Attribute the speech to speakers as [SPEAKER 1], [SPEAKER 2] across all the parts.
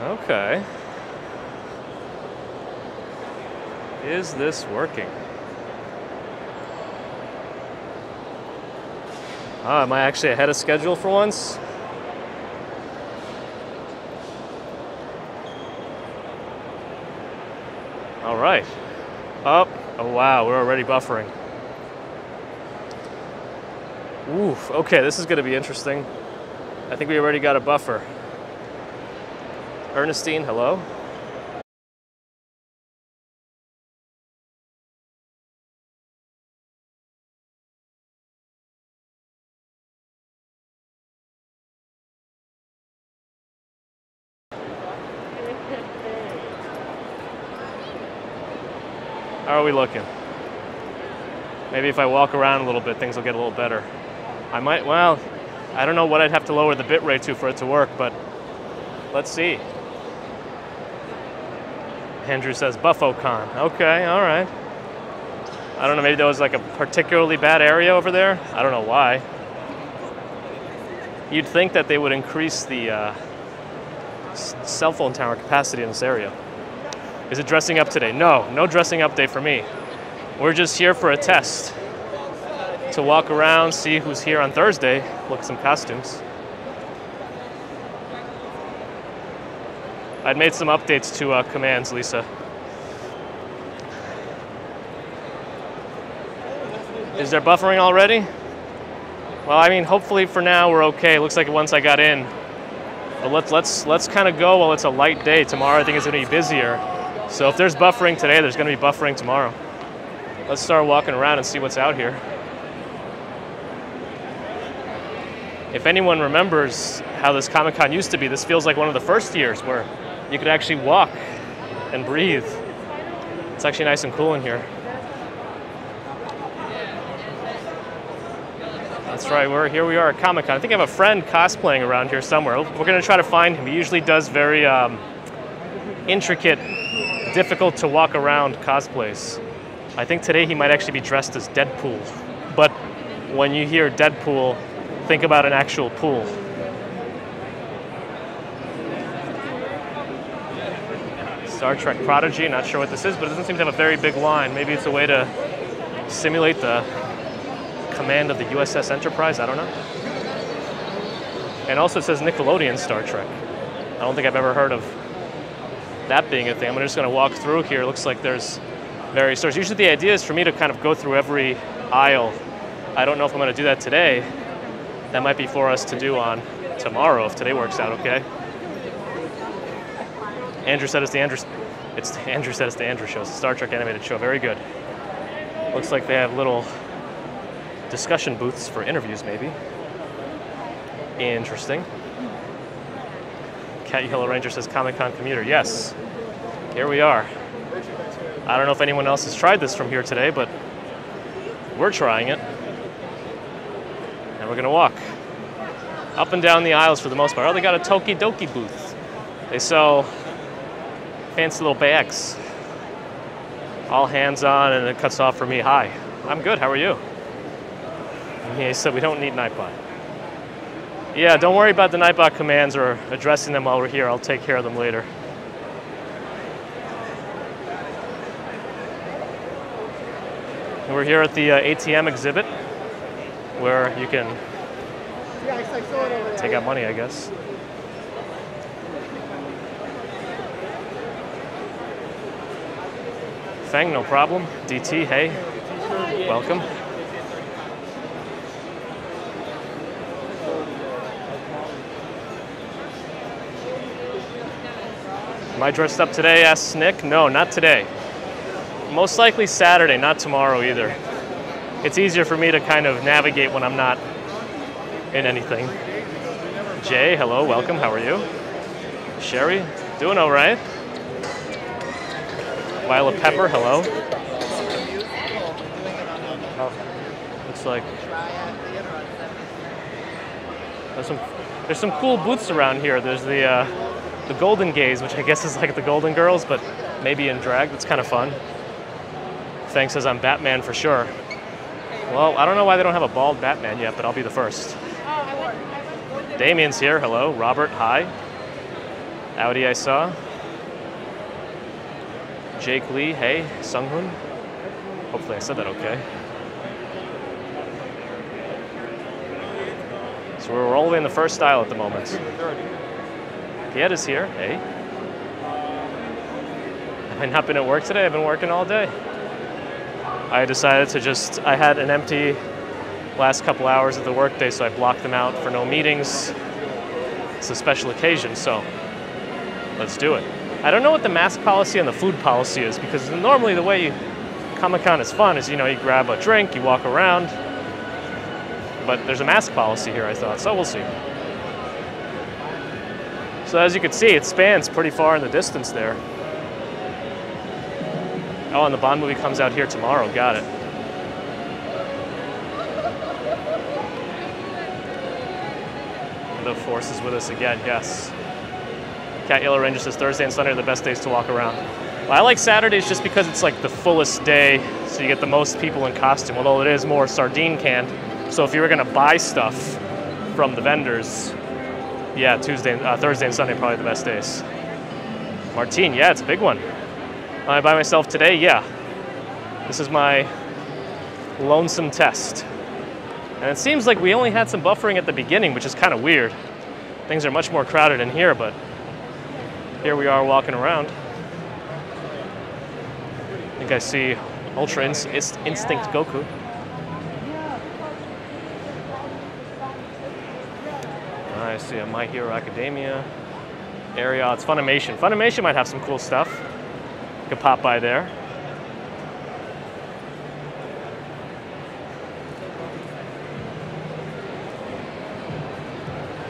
[SPEAKER 1] Okay. Is this working? Oh, am I actually ahead of schedule for once? All right. Oh wow, we're already buffering. Oof, okay, this is gonna be interesting. I think we already got a buffer. Ernestine, hello? How are we looking? Maybe if I walk around a little bit, things will get a little better. I might, well, I don't know what I'd have to lower the bit rate to for it to work, but let's see. Andrew says BuffoCon. Okay, all right. I don't know, maybe there was like a particularly bad area over there. I don't know why. You'd think that they would increase the cell phone tower capacity in this area. Is it dressing up today? No, no dressing up day for me. We're just here for a test. To walk around, see who's here on Thursday, look at some costumes. I'd made some updates to commands, Lisa. Is there buffering already? Well, I mean, hopefully for now we're okay. It looks like once I got in. But let's kind of go while it's a light day. Tomorrow I think it's going to be busier. So if there's buffering today, there's going to be buffering tomorrow. Let's start walking around and see what's out here. If anyone remembers how this Comic-Con used to be, this feels like one of the first years where you could actually walk and breathe. It's actually nice and cool in here. That's right, here we are at Comic-Con. I think I have a friend cosplaying around here somewhere. We're going to try to find him. He usually does very intricate, difficult to walk around cosplays. I think today he might actually be dressed as Deadpool. But when you hear Deadpool, think about an actual pool. Star Trek Prodigy, not sure what this is, but it doesn't seem to have a very big line. Maybe it's a way to simulate the command of the USS Enterprise, I don't know. And also it says Nickelodeon Star Trek. I don't think I've ever heard of that being a thing. I'm just going to walk through here. It looks like there's various stores. Usually the idea is for me to kind of go through every aisle. I don't know if I'm going to do that today. That might be for us to do on tomorrow if today works out okay. Andrew said Andrew said it's the Andrew show. It's a Star Trek animated show. Very good. Looks like they have little discussion booths for interviews, maybe. Interesting. Cat Yellow Ranger says Comic-Con commuter. Yes, here we are. I don't know if anyone else has tried this from here today, but we're trying it. And we're gonna walk up and down the aisles for the most part. Oh, they got a Toki Doki booth. They sell fancy little bags. All hands on, and it cuts off for me. Hi, I'm good, how are you? And he said we don't need Nightbot. Yeah, don't worry about the Nightbot commands or addressing them while we're here. I'll take care of them later. And we're here at the ATM exhibit, where you can take out money, I guess. Feng, no problem. DT, hey, welcome. Am I dressed up today, asks Nick? No, not today. Most likely Saturday, not tomorrow either. It's easier for me to kind of navigate when I'm not in anything. Jay, hello, welcome, how are you? Sherry, doing all right. Violet Pepper, hello. Oh, looks like there's some cool booths around here. There's the Golden Gaze, which I guess is like the Golden Girls, but maybe in drag. That's kind of fun. Fang says I'm Batman for sure. Well, I don't know why they don't have a bald Batman yet, but I'll be the first. Damien's here, hello. Robert, hi. Audi I saw. Jake Lee, hey, Sunghoon. Hopefully I said that okay. So we're all the way in the first aisle at the moment. Piet is here, hey. Have I not been at work today? I've been working all day. I decided to I had an empty last couple hours of the workday, so I blocked them out for no meetings. It's a special occasion, so let's do it. I don't know what the mask policy and the food policy is, because normally the way Comic-Con is fun is, you know, you grab a drink, you walk around, but there's a mask policy here, I thought, so we'll see. So as you can see, it spans pretty far in the distance there. Oh, and the Bond movie comes out here tomorrow, got it. The Force is with us again, yes. Cat Yellow Ranger says Thursday and Sunday are the best days to walk around. Well, I like Saturdays just because it's like the fullest day, so you get the most people in costume, although it is more sardine canned. So if you were gonna buy stuff from the vendors, yeah, Thursday and Sunday are probably the best days. Martine, yeah, it's a big one. Am I by myself today? Yeah. This is my lonesome test. And it seems like we only had some buffering at the beginning, which is kind of weird. Things are much more crowded in here, but here we are walking around. I think I see Ultra Instinct Goku. I see a My Hero Academia area. It's Funimation. Funimation might have some cool stuff. You could pop by there.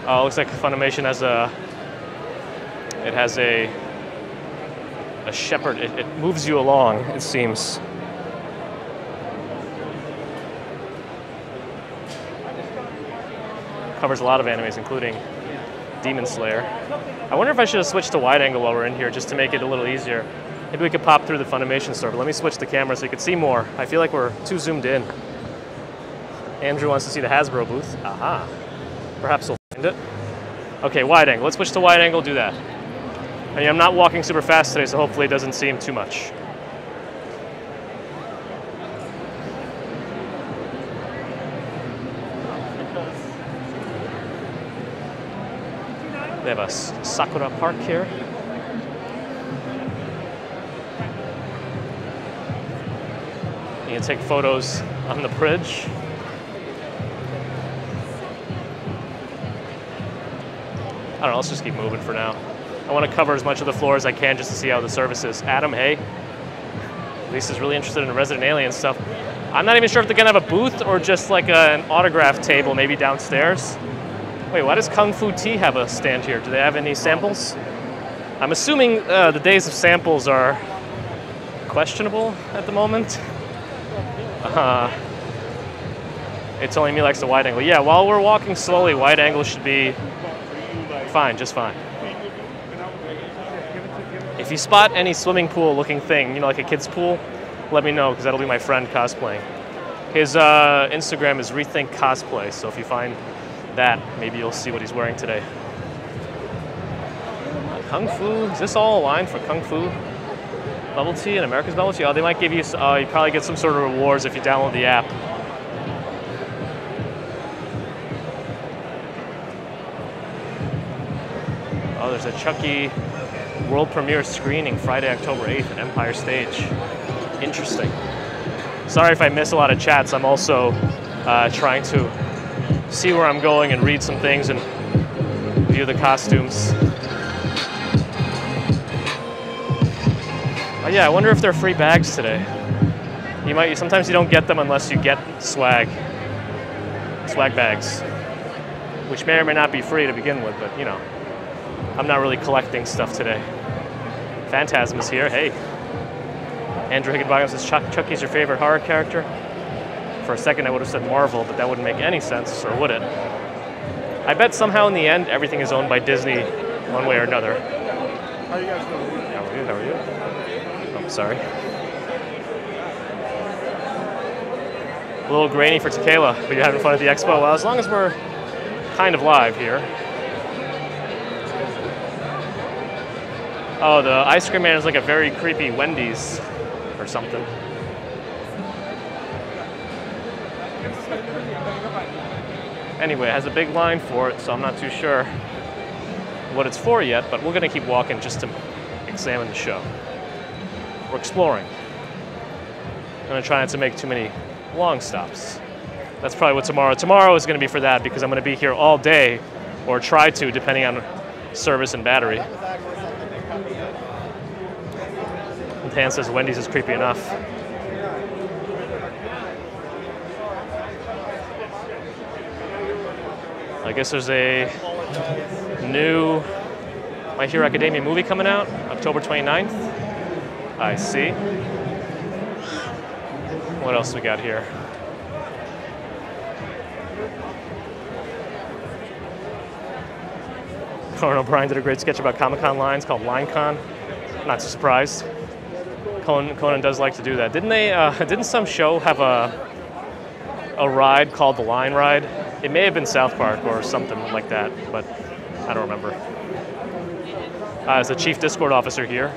[SPEAKER 1] Oh, it looks like Funimation has a shepherd. It moves you along, it seems. Covers a lot of animes, including Demon Slayer. I wonder if I should have switched to wide angle while we're in here, just to make it a little easier. Maybe we could pop through the Funimation store, but let me switch the camera so you can see more. I feel like we're too zoomed in. Andrew wants to see the Hasbro booth. Aha. Perhaps we'll find it. Okay, wide angle. Let's switch to wide angle, do that. I mean, I'm not walking super fast today, so hopefully it doesn't seem too much. They have a Sakura Park here. You can take photos on the bridge. I don't know, let's just keep moving for now. I want to cover as much of the floor as I can just to see how the service is. Adam, hey. Lisa's really interested in Resident Alien stuff. I'm not even sure if they're gonna have a booth or just like an autograph table maybe downstairs. Wait, why does Kung Fu Tea have a stand here? Do they have any samples? I'm assuming the days of samples are questionable at the moment. It's only me likes the wide angle. Yeah, while we're walking slowly, wide angle should be fine, just fine. If you spot any swimming pool looking thing, you know, like a kid's pool, let me know, because that'll be my friend cosplaying. His Instagram is Rethink Cosplay, so if you find that, maybe you'll see what he's wearing today. Kung Fu, is this all a line for Kung Fu? Bubble tea and America's Bubble Tea? Oh, they might give you, you probably get some sort of rewards if you download the app. Oh, there's a Chucky world premiere screening Friday, October 8th at Empire Stage. Interesting. Sorry if I miss a lot of chats. I'm also trying to see where I'm going and read some things and view the costumes. Oh yeah, I wonder if they're free bags today. Sometimes you don't get them unless you get swag bags, which may or may not be free to begin with, but you know, I'm not really collecting stuff today. Phantasm is here, hey. Andrew Higginbotham says, Chucky's your favorite horror character? For a second I would have said Marvel, but that wouldn't make any sense, or would it? I bet somehow in the end everything is owned by Disney one way or another.
[SPEAKER 2] How are you guys doing?
[SPEAKER 1] How are you? How are you? Oh, sorry. A little grainy for tequila, but you're having fun at the expo? Well, as long as we're kind of live here. Oh, the ice cream man is like a very creepy Wendy's or something. Anyway, it has a big line for it, so I'm not too sure what it's for yet, but we're gonna keep walking just to examine the show. We're exploring. I'm gonna try not to make too many long stops. That's probably what tomorrow is gonna be for that, because I'm gonna be here all day, or try to, depending on service and battery. And Dan says Wendy's is creepy enough. I guess there's a new My Hero Academia movie coming out, October 29th. I see. What else we got here? Conan O'Brien did a great sketch about Comic-Con lines called LineCon. Not too surprised. Conan does like to do that. Didn't some show have a ride called the Line Ride? It may have been South Park or something like that, but I don't remember. As the chief Discord officer here,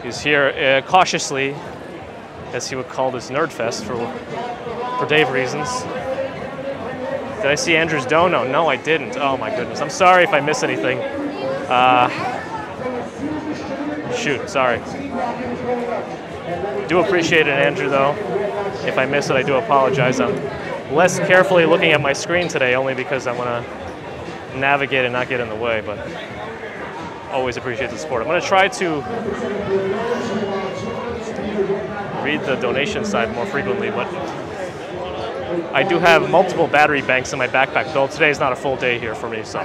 [SPEAKER 1] he's here cautiously, as he would call this Nerd Fest for Dave reasons. Did I see Andrew's dono? No, I didn't. Oh my goodness. I'm sorry if I miss anything. Shoot, sorry. Do appreciate it, Andrew, though. If I miss it, I do apologize. I'm less carefully looking at my screen today, only because I want to navigate and not get in the way, but always appreciate the support. I'm going to try to read the donation side more frequently, but I do have multiple battery banks in my backpack, though today is not a full day here for me, so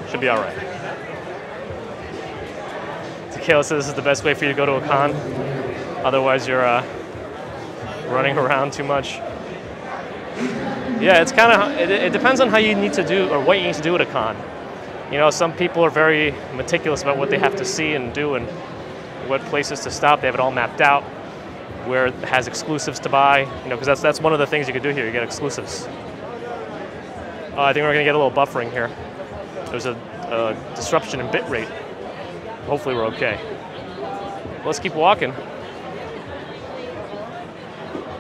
[SPEAKER 1] should be all right. Tequila says this is the best way for you to go to a con. Otherwise, you're running around too much. Yeah, it's kind of, it depends on how you need to do, or what you need to do at a con. You know, some people are very meticulous about what they have to see and do and what places to stop. They have it all mapped out, where it has exclusives to buy, you know, because that's one of the things you can do here. You get exclusives. I think we're going to get a little buffering here. There's a disruption in bit rate. Hopefully we're okay. Let's keep walking.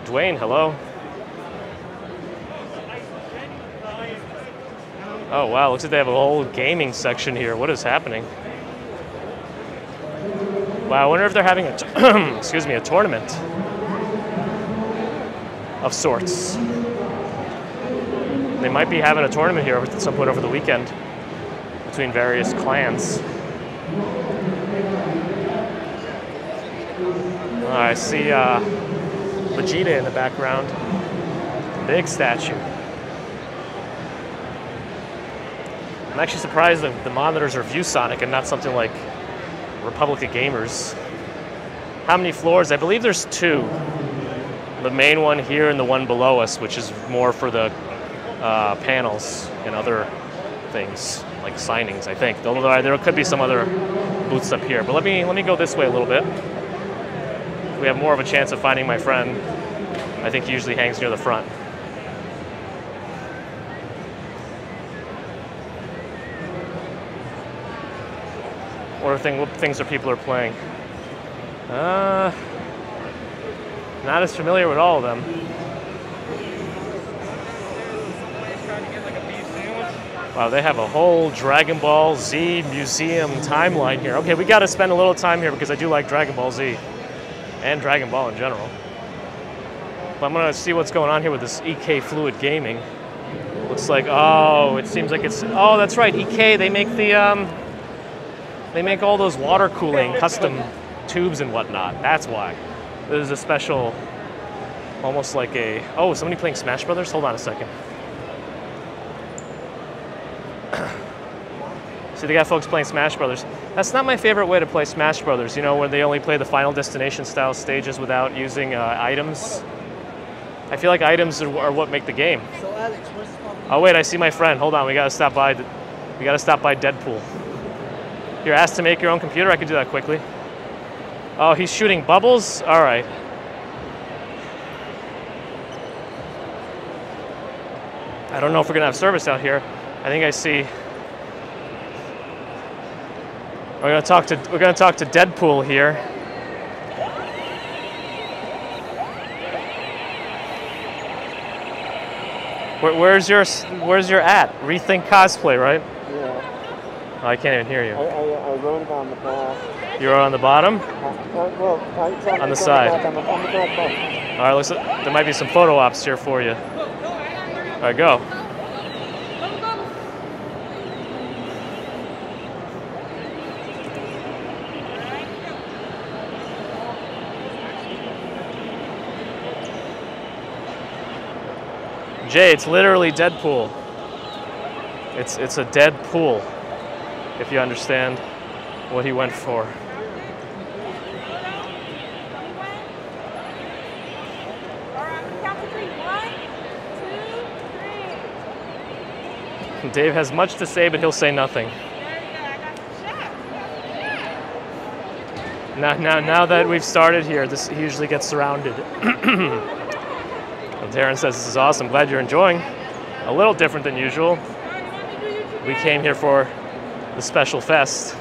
[SPEAKER 1] Dwayne, hello. Oh wow, looks like they have a whole gaming section here. What is happening? Wow, I wonder if they're having a excuse me, a tournament of sorts. They might be having a tournament here at some point over the weekend between various clans. I see Vegeta in the background. Big statue. I'm actually surprised that the monitors are ViewSonic and not something like Republic of Gamers. How many floors? I believe there's 2. The main one here and the one below us, which is more for the panels and other things, like signings, I think. Although there could be some other booths up here. But let me go this way a little bit. We have more of a chance of finding my friend. I think he usually hangs near the front. What things are people are playing? Not as familiar with all of them. Wow, they have a whole Dragon Ball Z museum timeline here. Okay, we got to spend a little time here because I do like Dragon Ball Z and Dragon Ball in general. But I'm gonna see what's going on here with this EK Fluid Gaming. Looks like, oh, it seems like it's, oh, that's right, EK, they make the, they make all those water cooling custom tubes and whatnot. That's why. This is a special, almost like a, oh, somebody playing Smash Brothers? Hold on a second. See, they got folks playing Smash Brothers. That's not my favorite way to play Smash Brothers, you know, where they only play the Final Destination style stages without using items. I feel like items are what make the game.
[SPEAKER 2] So Alex, where's the problem?
[SPEAKER 1] Oh wait, I see my friend. Hold on, we gotta stop by Deadpool. You're asked to make your own computer? I could do that quickly. Oh, he's shooting bubbles? All right. I don't know if we're gonna have service out here. I think I see We're gonna talk to Deadpool here. Where's your at? Rethink Cosplay, right?
[SPEAKER 2] Yeah.
[SPEAKER 1] Oh, I can't even hear you.
[SPEAKER 2] I wrote it on the back.
[SPEAKER 1] You're on the bottom?
[SPEAKER 2] Well,
[SPEAKER 1] on the side.
[SPEAKER 2] On the back.
[SPEAKER 1] All right, looks like there might be some photo ops here for you. All right, go. Jay, it's literally Deadpool. It's a dead pool, if you understand what he went for. Dave has much to say, but he'll say nothing. Now that we've started here, he usually gets surrounded. Well, Darren says, this is awesome. Glad you're enjoying. A little different than usual. We came here for the special fest.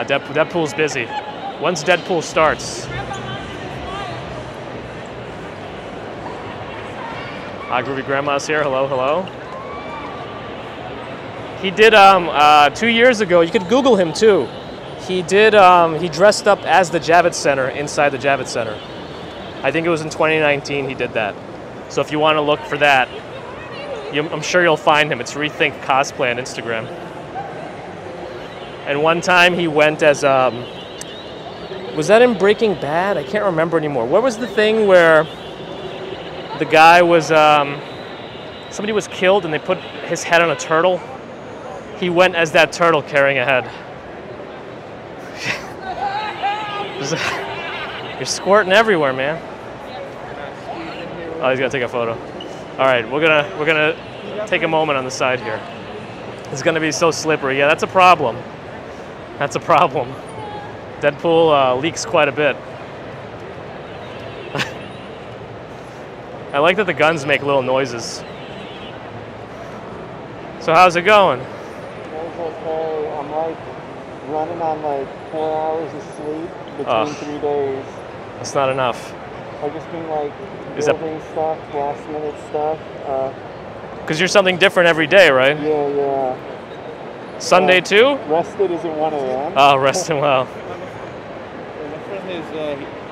[SPEAKER 1] Deadpool's busy. Once Deadpool starts. Groovy Grandma's here. Hello, hello. He did 2 years ago. You could Google him too. He did. He dressed up as the Javits Center inside the Javits Center. I think it was in 2019 he did that. So if you want to look for that, I'm sure you'll find him. It's Rethink Cosplay on Instagram. And one time he went as was that in Breaking Bad? I can't remember anymore. What was the thing where the guy was somebody was killed and they put his head on a turtle? He went as that turtle carrying a head. You're squirting everywhere, man. Oh, he's gonna take a photo. All right, we're gonna take a moment on the side here. It's gonna be so slippery. Yeah, that's a problem. That's a problem. Deadpool leaks quite a bit. I like that the guns make little noises. So how's it going?
[SPEAKER 2] It's okay. I'm like running on like 4 hours of sleep between 3 days.
[SPEAKER 1] That's not enough.
[SPEAKER 2] I've just been like building stuff, last minute stuff.
[SPEAKER 1] Because you're something different every day, right?
[SPEAKER 2] Yeah.
[SPEAKER 1] Sunday too?
[SPEAKER 2] Rested is at 1 a.m.
[SPEAKER 1] Oh, resting well.
[SPEAKER 3] My friend is,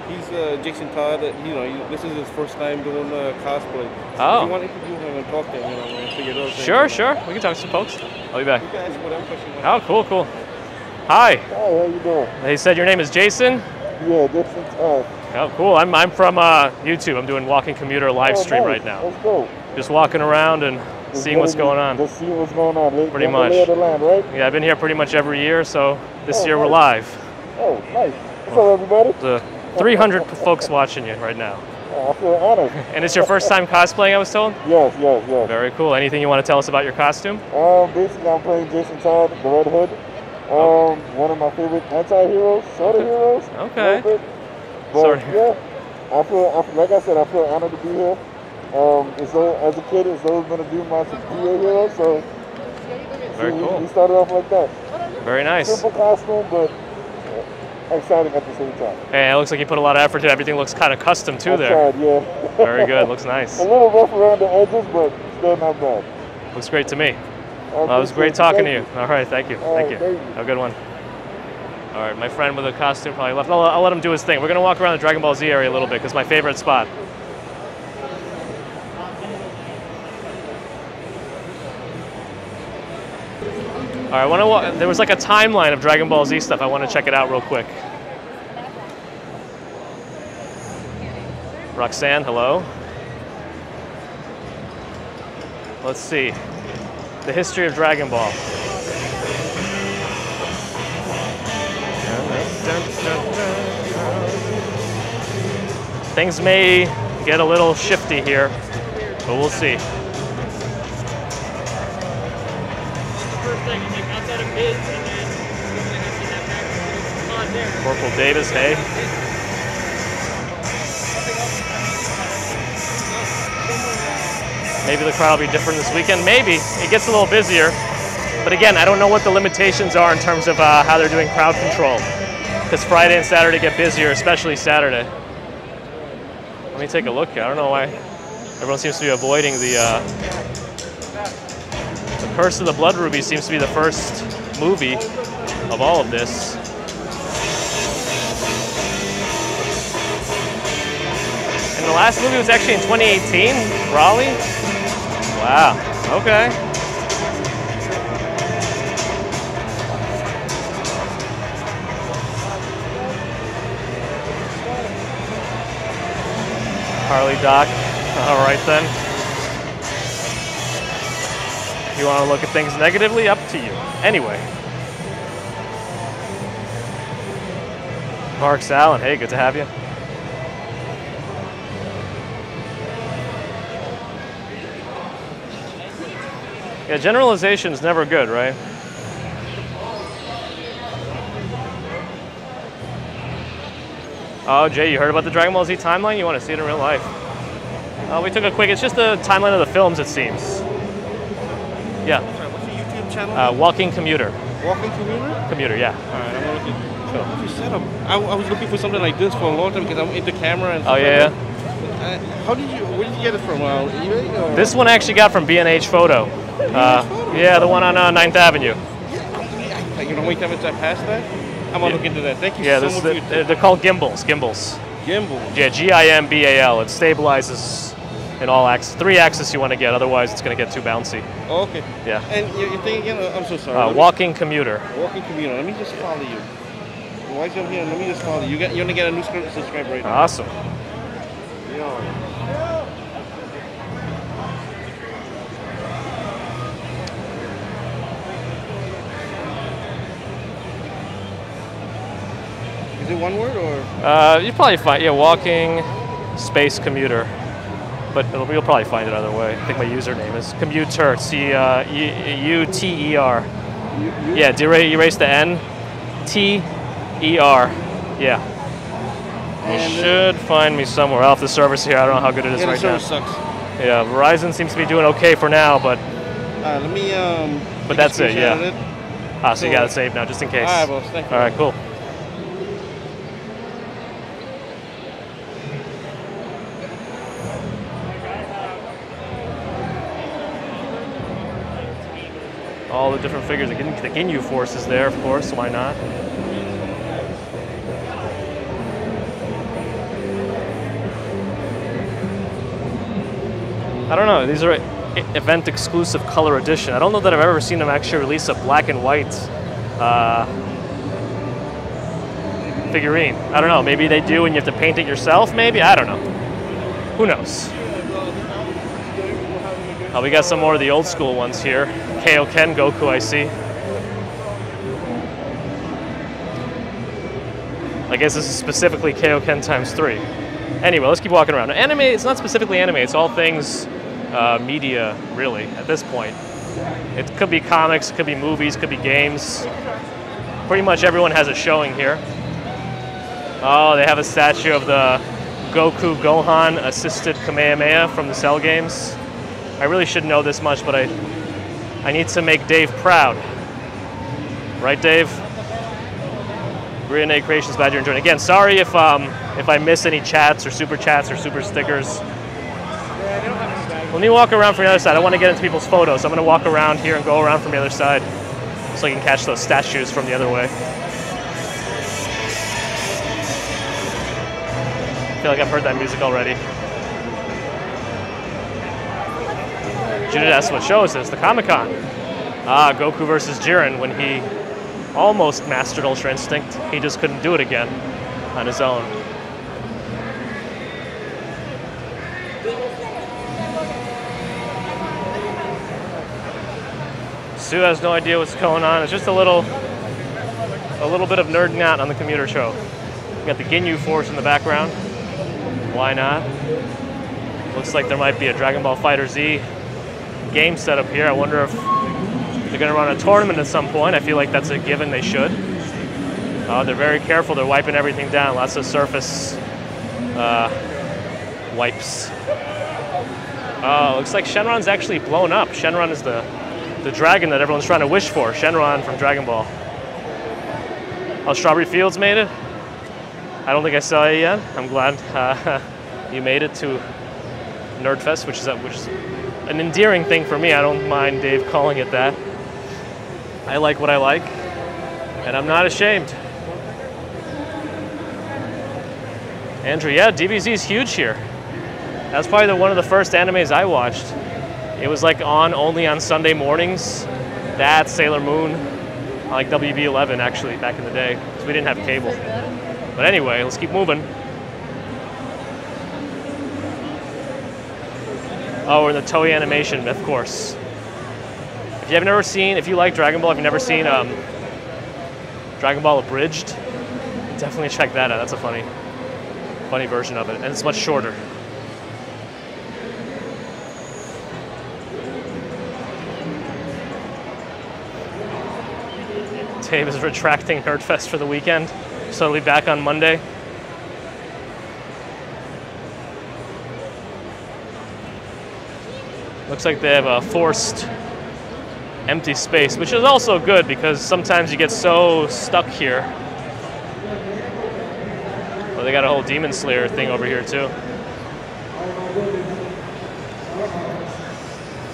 [SPEAKER 3] he's Jason Todd. This is his first time doing cosplay.
[SPEAKER 1] Oh.
[SPEAKER 3] If you want to interview him and talk to him, and figure it out.
[SPEAKER 1] Sure. We can talk to some folks. I'll be back.
[SPEAKER 3] You can ask whatever question you want.
[SPEAKER 1] Oh, cool. Hi.
[SPEAKER 2] Hi, how you doing?
[SPEAKER 1] He said your name is Jason?
[SPEAKER 2] Yeah, Jason Todd.
[SPEAKER 1] Oh, cool. I'm from YouTube. I'm doing Walking Commuter live stream right now.
[SPEAKER 2] Let's go.
[SPEAKER 1] Just walking around and seeing what's going on.
[SPEAKER 2] Just seeing what's going on.
[SPEAKER 1] Pretty much.
[SPEAKER 2] The lay of the land, right?
[SPEAKER 1] Yeah, I've been here pretty much every year, so this year we're live.
[SPEAKER 2] Oh, nice. What's up, everybody?
[SPEAKER 1] The 300 folks watching you right now.
[SPEAKER 2] I feel honored.
[SPEAKER 1] And it's your first time cosplaying, I was told?
[SPEAKER 2] Yes.
[SPEAKER 1] Very cool. Anything you want to tell us about your costume?
[SPEAKER 2] Basically, I'm playing Jason Todd, the Red Hood. One of my favorite anti-heroes, sort of heroes.
[SPEAKER 1] Okay.
[SPEAKER 2] But yeah, I feel like I said, I feel honored to be here. As a kid, it's always been a dream of mine to be a hero, so
[SPEAKER 1] very cool.
[SPEAKER 2] We started off like that.
[SPEAKER 1] Very nice.
[SPEAKER 2] Simple costume, but exciting at the same time.
[SPEAKER 1] Hey, it looks like you put a lot of effort into it. Everything looks kind of custom too there.
[SPEAKER 2] Tried, yeah.
[SPEAKER 1] Very good. Looks nice.
[SPEAKER 2] A little rough around the edges, but still not bad.
[SPEAKER 1] Looks great to me. Well, it was great talking to you. All right, thank you. Thank you. Have a good one. All right, my friend with a costume probably left. I'll let him do his thing. We're going to walk around the Dragon Ball Z area a little bit because it's my favorite spot. All right, there was like a timeline of Dragon Ball Z stuff. I want to check it out real quick. Roxanne, hello. Let's see. The history of Dragon Ball. Things may get a little shifty here, but we'll see. Corporal Davis, hey. Maybe the crowd will be different this weekend. Maybe. It gets a little busier. But again, I don't know what the limitations are in terms of how they're doing crowd control. Because Friday and Saturday get busier, especially Saturday. Let me take a look here. I don't know why everyone seems to be avoiding the Curse of the Blood Ruby seems to be the first movie of all of this. And the last movie was actually in 2018, Raleigh. Wow, okay. Harley Doc, all right then. If you want to look at things negatively, up to you. Anyway. Mark Allen, hey, good to have you. Yeah, generalization is never good, right? Oh, Jay, you heard about the Dragon Ball Z timeline? You want to see it in real life? We took a quick, it's just the timeline of the films, it seems. Yeah.
[SPEAKER 3] Sorry, what's your YouTube channel?
[SPEAKER 1] Walking Commuter.
[SPEAKER 3] Walking Commuter?
[SPEAKER 1] Commuter, yeah.
[SPEAKER 3] All right, I'm looking. I was looking for something like this for a long time because I'm into camera and stuff.
[SPEAKER 1] Oh, yeah,
[SPEAKER 3] like where did you get it from? eBay? Or?
[SPEAKER 1] This one I actually got from B&H Photo. Yeah, the one on 9th Avenue.
[SPEAKER 3] Yeah, you know how many times I passed that? I'm gonna look into that. Thank you so much.
[SPEAKER 1] They're called gimbals. Gimbals.
[SPEAKER 3] Gimbals.
[SPEAKER 1] Yeah, Gimbal. It stabilizes in all axes. 3 axis you want to get, otherwise it's going to get too bouncy.
[SPEAKER 3] Oh, okay.
[SPEAKER 1] Yeah.
[SPEAKER 3] And you think again? I'm so sorry.
[SPEAKER 1] Walking Commuter.
[SPEAKER 3] Walking Commuter. Let me just follow you. While you're here, let me just follow you. You're gonna get a new subscriber right now.
[SPEAKER 1] Awesome.
[SPEAKER 3] Yeah. Is it one word or?
[SPEAKER 1] You probably find Walking Space Commuter, but you'll probably find it other way. I think my username is Commuter. C-U-T-E-R. Yeah, erase the N. T-E-R. Yeah. You should find me somewhere. Off the service here. I don't know how good it is right now.
[SPEAKER 3] The service sucks.
[SPEAKER 1] Yeah, Verizon seems to be doing okay for now, but.
[SPEAKER 3] Let me.
[SPEAKER 1] But that's it. Yeah. So you got it saved now, just in case.
[SPEAKER 3] All right, boss. Thank you.
[SPEAKER 1] All right, cool. All the different figures. The Ginyu Force is there, of course. Why not? I don't know. These are event exclusive color edition. I don't know that I've ever seen them actually release a black and white figurine. I don't know. Maybe they do, and you have to paint it yourself. Maybe, I don't know. Who knows? We got some more of the old school ones here. Kaioken Goku, I see. I guess this is specifically Kaioken ×3. Anyway, let's keep walking around. Anime, it's not specifically anime, it's all things media, really, at this point. It could be comics, could be movies, could be games. Pretty much everyone has a showing here. Oh, they have a statue of the Goku Gohan assisted Kamehameha from the Cell games. I really should know this much, but I need to make Dave proud. Right, Dave? Grenade Creations, glad you're enjoying. Again, sorry if I miss any chats or super stickers. Let me walk around from the other side. I want to get into people's photos, so I'm going to walk around here and go around from the other side so I can catch those statues from the other way. I feel like I've heard that music already. Judith asks what show is this? The Comic-Con. Goku versus Jiren when he almost mastered Ultra Instinct. He just couldn't do it again on his own. Sue has no idea what's going on. It's just a little bit of nerding out on the commuter show. We got the Ginyu Force in the background. Why not? Looks like there might be a Dragon Ball FighterZ game set up here. I wonder if they're going to run a tournament at some point. I feel like that's a given. They should. They're very careful. They're wiping everything down. Lots of surface wipes. Oh, looks like Shenron's actually blown up. Shenron is the dragon that everyone's trying to wish for. Shenron from Dragon Ball. Oh, Strawberry Fields made it? I don't think I saw it yet. I'm glad you made it to Nerdfest, which is an endearing thing for me. I don't mind Dave calling it that. I like what I like, and I'm not ashamed. Andrew, yeah, DBZ is huge here. That's probably one of the first animes I watched. It was like only on Sunday mornings. That, Sailor Moon, like WB11 actually back in the day, because we didn't have cable. But anyway, let's keep moving. Oh, we're in the Toei Animation, of course. If you like Dragon Ball, if you've never seen Dragon Ball Abridged, definitely check that out. That's a funny version of it, and it's much shorter. Dave is retracting Nerdfest for the weekend, so he'll be back on Monday. Looks like they have a forced empty space, which is also good because sometimes you get so stuck here. Well, they got a whole Demon Slayer thing over here too.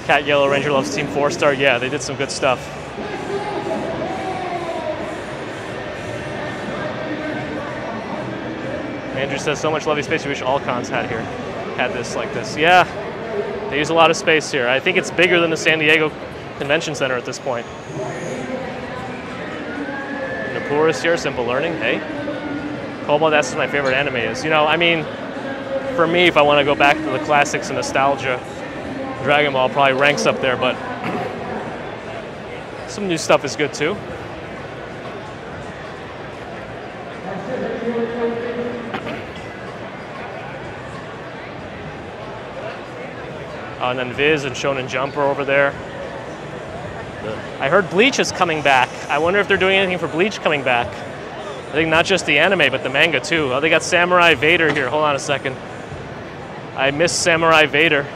[SPEAKER 1] Cat Yellow Ranger loves Team 4-Star. Yeah, they did some good stuff. Andrew says, so much lovely space you wish all cons had here. Had this like this. Yeah, they use a lot of space here. I think it's bigger than the San Diego Convention Center at this point. Napur is here, Simple Learning. Hey. Cobalt asks my favorite anime is. You know, I mean, for me, if I want to go back to the classics and nostalgia, Dragon Ball probably ranks up there, but some new stuff is good too. And then Viz and Shonen Jump are over there. I heard Bleach is coming back. I wonder if they're doing anything for Bleach coming back. I think not just the anime, but the manga too. Oh, they got Samurai Vader here. Hold on a second. I miss Samurai Vader.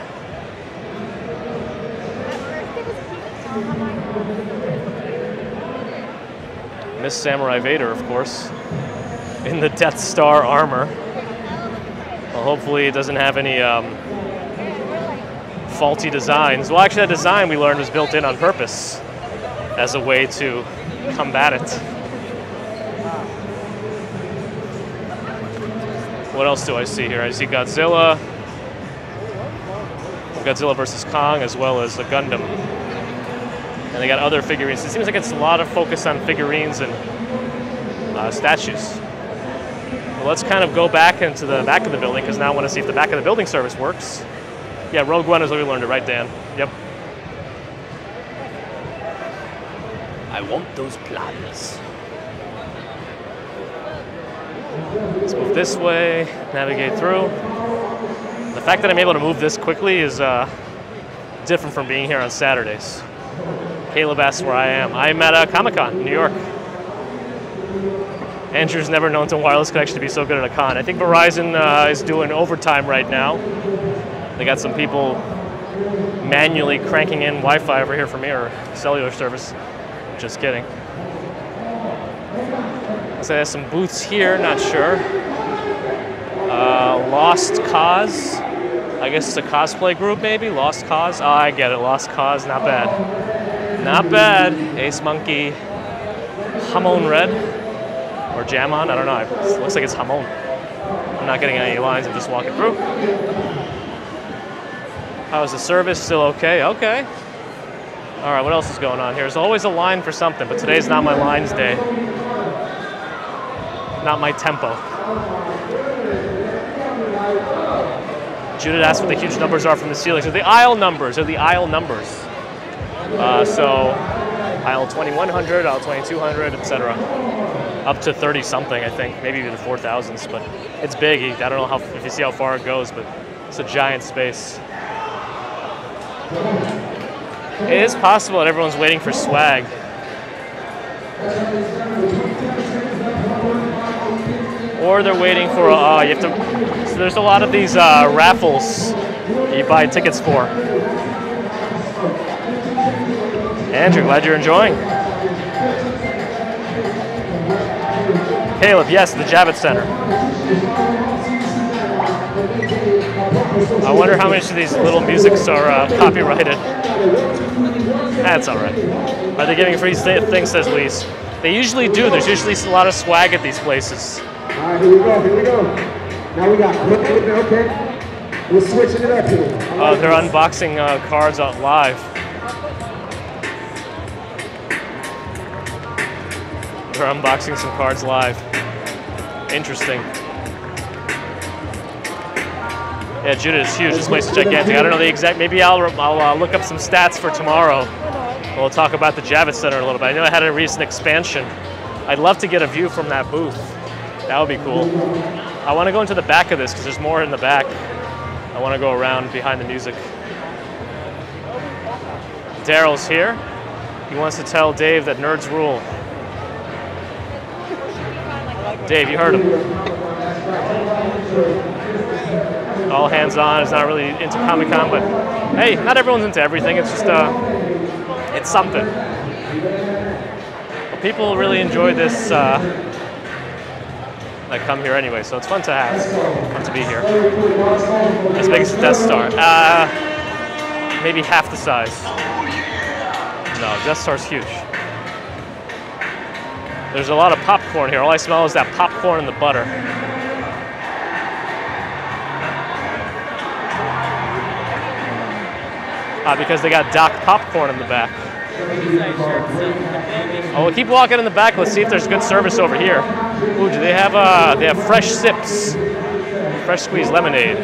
[SPEAKER 1] Miss Samurai Vader, of course, in the Death Star armor. Well, hopefully it doesn't have any faulty designs. Well, actually, that design we learned was built in on purpose as a way to combat it. What else do I see here? I see Godzilla. Godzilla versus Kong, as well as the Gundam. And they got other figurines. It seems like it's a lot of focus on figurines and statues. Well, let's kind of go back into the back of the building, because now I want to see if the back of the building service works. Yeah, Rogue One is what we learned it, right, Dan? Yep. I want those plans. Let's move this way, navigate through. The fact that I'm able to move this quickly is different from being here on Saturdays. Caleb asks where I am. I'm at Comic-Con in New York. Andrew's never known to wireless connection to be so good at a con. I think Verizon is doing overtime right now. They got some people manually cranking in Wi-Fi over here for me, or cellular service. Just kidding. So there's some booths here, not sure. Lost Cause. I guess it's a cosplay group, maybe? Lost Cause? Oh, I get it. Lost Cause, not bad. Not bad. Ace Monkey. Hamon Red. Or Jamon, I don't know. It looks like it's Hamon. I'm not getting any lines, I'm just walking through. How's the service? Still okay? Okay. All right, what else is going on here? There's always a line for something, but today's not my lines day. Not my tempo. Judith asked what the huge numbers are from the ceiling. So the aisle numbers are the aisle numbers. So aisle 2100, aisle 2200, etc. Up to 30 something, I think, maybe even the 4000s, but it's big. I don't know if you see how far it goes, but it's a giant space. It is possible that everyone's waiting for swag. Or they're waiting for, you have to, so there's a lot of these raffles You buy tickets for. Andrew, glad you're enjoying. Caleb, yes, the Javits Center. I wonder how much of these little musics are copyrighted. That's all right. Are they giving free things, says Lise. They usually do. There's usually a lot of swag at these places.
[SPEAKER 4] All right, here we go. Now we got, okay. We're switching it up here.
[SPEAKER 1] They're unboxing cards out live. They're unboxing some cards live. Interesting. Yeah, Judith is huge. This place is gigantic. I don't know the exact. Maybe I'll look up some stats for tomorrow. We'll talk about the Javits Center a little bit. I know I had a recent expansion. I'd love to get a view from that booth. That would be cool. I want to go into the back of this because there's more in the back. I want to go around behind the music. Daryl's here. He wants to tell Dave that nerds rule. Dave, you heard him. All hands on. Is not really into Comic-Con, but hey, not everyone's into everything. It's just it's something. But people really enjoy this. That come here anyway, so it's fun to have. Fun to be here. As big as the Death Star. Maybe half the size. No, Death Star's huge. There's a lot of popcorn here. All I smell is that popcorn and the butter. Because they got Doc Popcorn in the back. Oh, we'll keep walking in the back. Let's see if there's good service over here. Ooh, do they have fresh sips, fresh squeezed lemonade.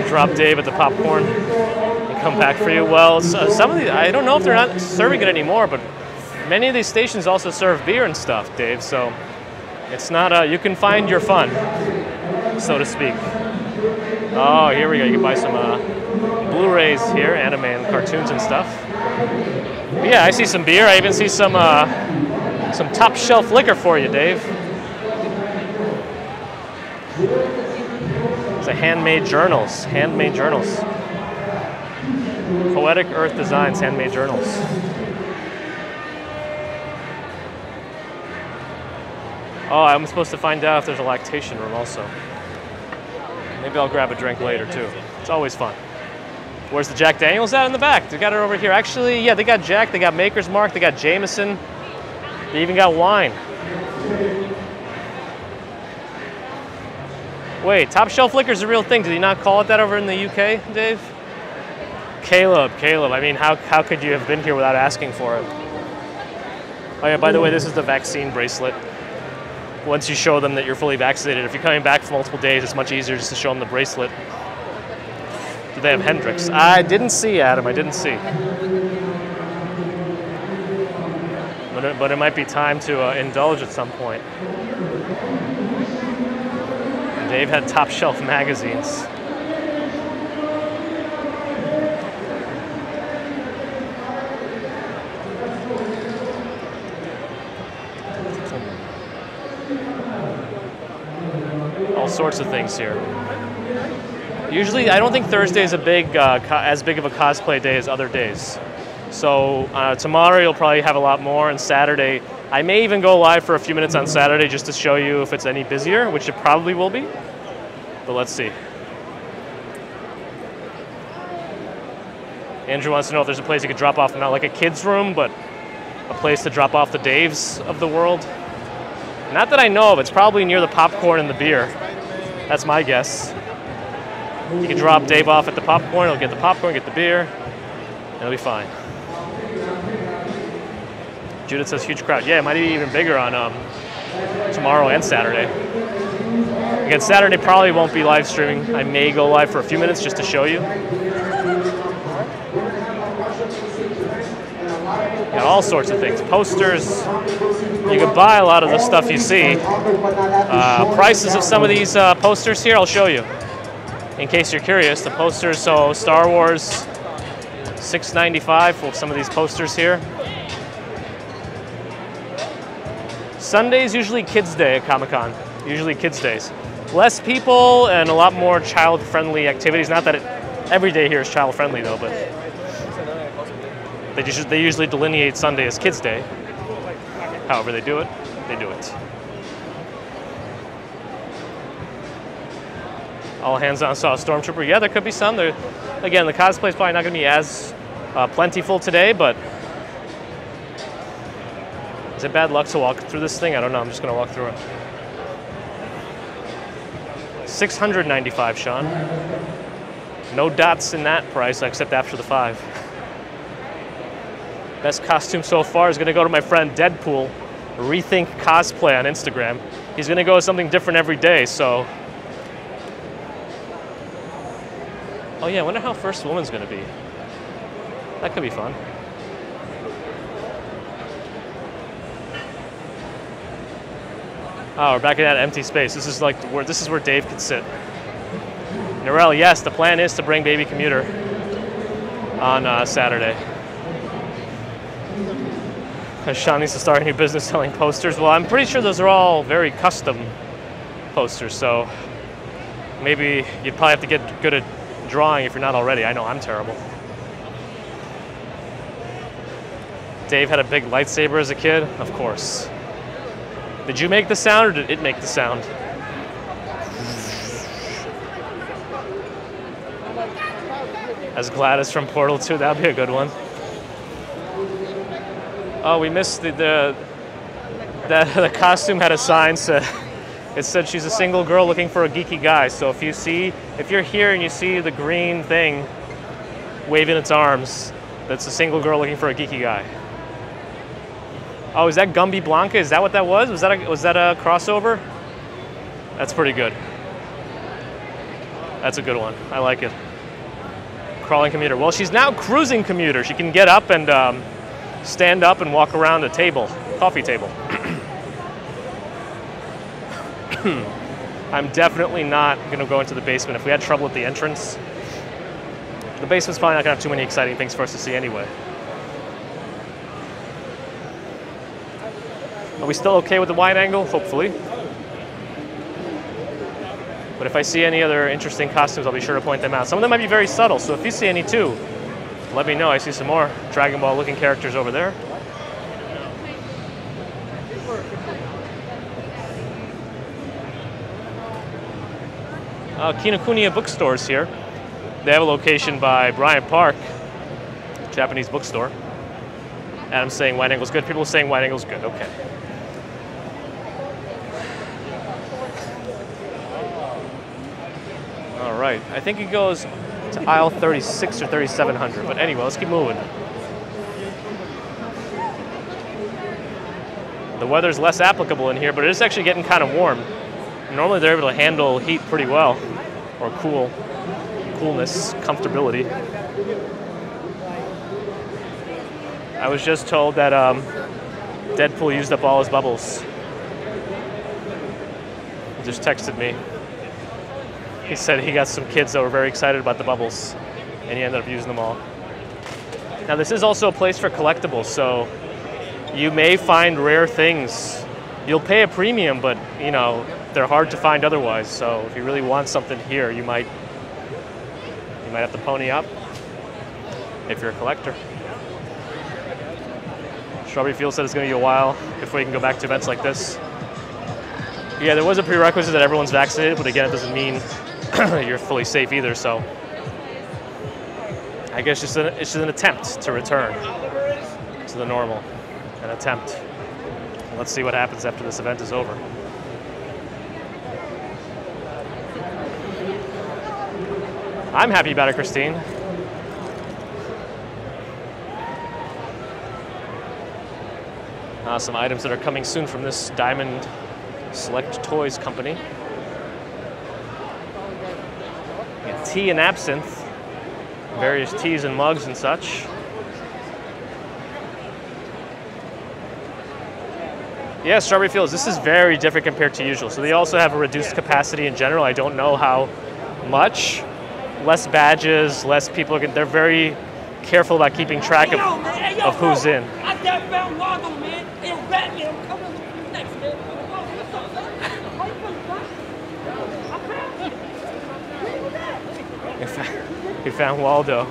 [SPEAKER 1] Drop Dave at the popcorn and come back for you. Well, some of the, I don't know if they're not serving it anymore, but many of these stations also serve beer and stuff, Dave. So it's not. You can find your fun, so to speak. Oh, here we go. You can buy some Blu-rays here, anime and cartoons and stuff. But yeah, I see some beer. I even see some top shelf liquor for you, Dave. It's a handmade journals. Handmade journals. Poetic Earth Designs handmade journals. Oh, I'm supposed to find out if there's a lactation room also. Maybe I'll grab a drink later too. It's always fun. Where's the Jack Daniels at in the back? They got it over here. Actually, yeah, they got Jack, they got Maker's Mark, they got Jameson. They even got wine. Wait, top shelf liquor is a real thing. Did he not call it that over in the UK, Dave? Caleb. I mean, how could you have been here without asking for it? Oh yeah, by the way, this is the vaccine bracelet. Once you show them that you're fully vaccinated, if you're coming back for multiple days, it's much easier just to show them the bracelet. Do they have Hendrix? I didn't see, Adam. I didn't see. But it might be time to indulge at some point. Dave had top shelf magazines. All sorts of things here. Usually, I don't think Thursday is as big of a cosplay day as other days. So tomorrow you'll probably have a lot more, and Saturday, I may even go live for a few minutes on Saturday just to show you if it's any busier, which it probably will be. But let's see. Andrew wants to know if there's a place you could drop off, not like a kid's room, but a place to drop off the Daves of the world. Not that I know of. It's probably near the popcorn and the beer. That's my guess. You can drop Dave off at the popcorn. He'll get the popcorn, get the beer, and it'll be fine. Judith says huge crowd. Yeah, it might be even bigger on tomorrow and Saturday. Again, Saturday probably won't be live streaming. I may go live for a few minutes just to show you. Got all sorts of things. Posters. You can buy a lot of the stuff you see. Prices of some of these posters here, I'll show you. In case you're curious, the posters, so Star Wars, $6.95 for some of these posters here. Sunday's usually kids' day at Comic-Con. Usually kids' days. Less people and a lot more child-friendly activities. Not that every day here is child-friendly though, but they usually delineate Sunday as kids' day. However they do it, they do it. All hands on saw a Stormtrooper. Yeah, there could be some. Again, the cosplay is probably not going to be as plentiful today, but is it bad luck to walk through this thing? I don't know. I'm just going to walk through it. $695, Sean. No dots in that price except after the 5. Best costume so far is going to go to my friend Deadpool. Rethink Cosplay on Instagram. He's going to go with something different every day, so. Oh yeah, I wonder how First Woman's going to be. That could be fun. Oh, we're back in that empty space. This is where Dave could sit. Norel, yes, the plan is to bring Baby Commuter on Saturday. Sean needs to start a new business selling posters. Well, I'm pretty sure those are all very custom posters, so maybe you'd probably have to get good at drawing if you're not already. I know I'm terrible. Dave had a big lightsaber as a kid? Of course. Did you make the sound or did it make the sound? As Gladys from Portal 2, that'd be a good one. Oh, we missed the costume had a sign it said she's a single girl looking for a geeky guy. So if you're here and you see the green thing waving its arms, that's a single girl looking for a geeky guy. Oh, is that Gumby Blanca? Is that what that was? Was that a crossover? That's pretty good. That's a good one. I like it. Crawling commuter. Well, she's now cruising commuter. She can get up and stand up and walk around a table, coffee table. I'm definitely not going to go into the basement. If we had trouble at the entrance, the basement's probably not going to have too many exciting things for us to see anyway. Are we still okay with the wide angle? Hopefully. But if I see any other interesting costumes, I'll be sure to point them out. Some of them might be very subtle, so if you see any too, let me know. I see some more Dragon Ball looking characters over there. Kinokuniya bookstores here. They have a location by Bryant Park, Japanese bookstore. Adam's saying wide angle's good. People are saying wide angle's good. Okay. All right. I think it goes to aisle 36 or 3700. But anyway, let's keep moving. The weather's less applicable in here, but it is actually getting kind of warm. Normally they're able to handle heat pretty well, or coolness, comfortability. I was just told that Deadpool used up all his bubbles. He just texted me. He said he got some kids that were very excited about the bubbles, and he ended up using them all. Now this is also a place for collectibles, so you may find rare things. You'll pay a premium, but you know, they're hard to find otherwise. So if you really want something here, you might have to pony up if you're a collector. Strawberry Field said it's going to be a while before you can go back to events like this. Yeah, there was a prerequisite that everyone's vaccinated, but again, it doesn't mean you're fully safe either. So I guess it's just an attempt to return to the normal. An attempt. Let's see what happens after this event is over. I'm happy about it, Christine. Some items that are coming soon from this Diamond Select Toys company. Tea and absinthe, various teas and mugs and such. Yeah, Strawberry Fields, this is very different compared to usual. So they also have a reduced capacity in general. I don't know how much. Less badges, less people. They're very careful about keeping track of who's in.
[SPEAKER 5] I just found Waldo, man. It's Batman. I'm coming next, man.
[SPEAKER 1] He found Waldo.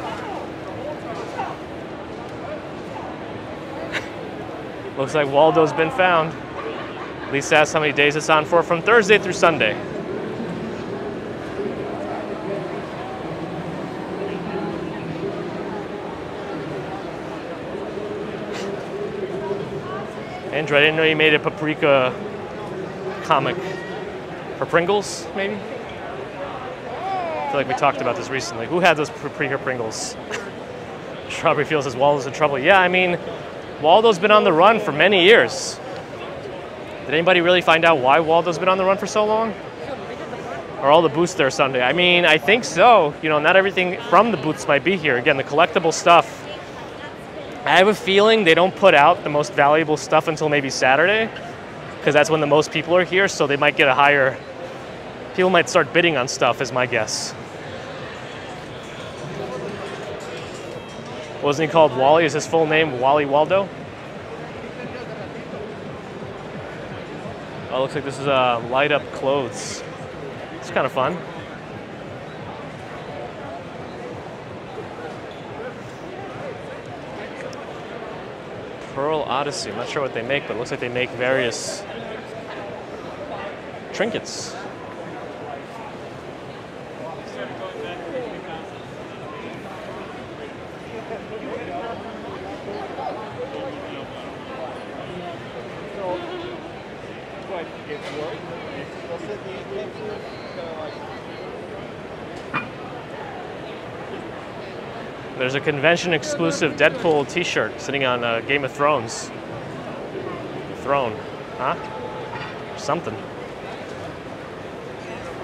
[SPEAKER 1] Looks like Waldo's been found. At least that's how many days it's on for, from Thursday through Sunday. Andrew, I didn't know you made a paprika comic for Pringles, maybe? I feel like we talked about this recently. Who had those paprika Pringles? Strawberry Field says Waldo's in trouble. Yeah, I mean, Waldo's been on the run for many years. Did anybody really find out why Waldo's been on the run for so long? Are all the booths there Sunday? I mean, I think so. You know, not everything from the booths might be here. Again, the collectible stuff, I have a feeling they don't put out the most valuable stuff until maybe Saturday, because that's when the most people are here, so they might get a higher, people might start bidding on stuff, is my guess. Wasn't he called Wally? Is his full name Wally Waldo? Oh, looks like this is light up clothes. It's kind of fun. Pearl Odyssey. I'm not sure what they make, but it looks like they make various trinkets. There's a convention-exclusive Deadpool t-shirt sitting on Game of Thrones. Throne, huh? Something.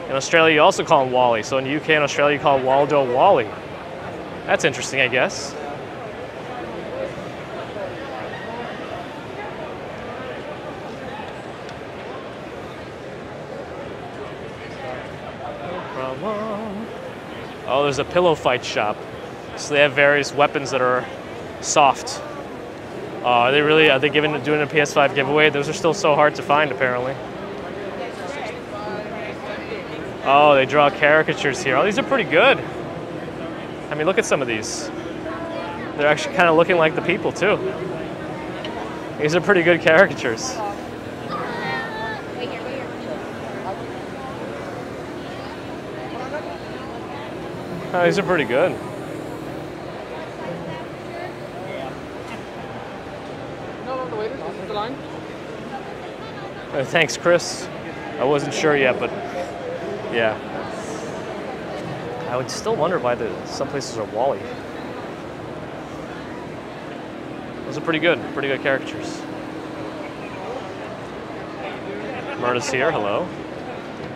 [SPEAKER 1] In Australia, you also call him Wally. So in the UK and Australia, you call Waldo Wally. That's interesting, I guess. Oh, there's a pillow fight shop. So they have various weapons that are soft. Are they doing a PS5 giveaway? Those are still so hard to find, apparently. Oh, they draw caricatures here. Oh, these are pretty good. I mean, look at some of these. They're actually kind of looking like the people, too. These are pretty good caricatures. Oh, these are pretty good. Thanks, Chris. I wasn't sure yet, but yeah. I would still wonder why some places are Wally. Those are pretty good caricatures. Murda's here, hello.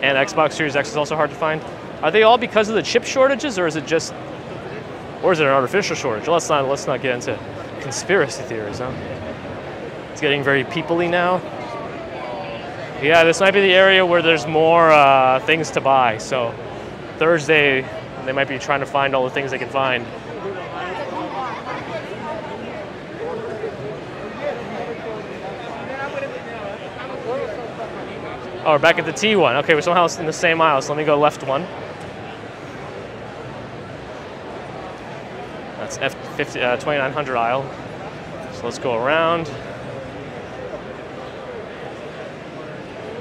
[SPEAKER 1] And Xbox Series X is also hard to find. Are they all because of the chip shortages, or is it an artificial shortage? Let's not get into conspiracy theories, huh? It's getting very people-y now. Yeah, this might be the area where there's more things to buy. So Thursday, they might be trying to find all the things they can find. Oh, we're back at the T1. Okay, we're somehow in the same aisle, so let me go left one. That's F50, 2900 aisle. So let's go around.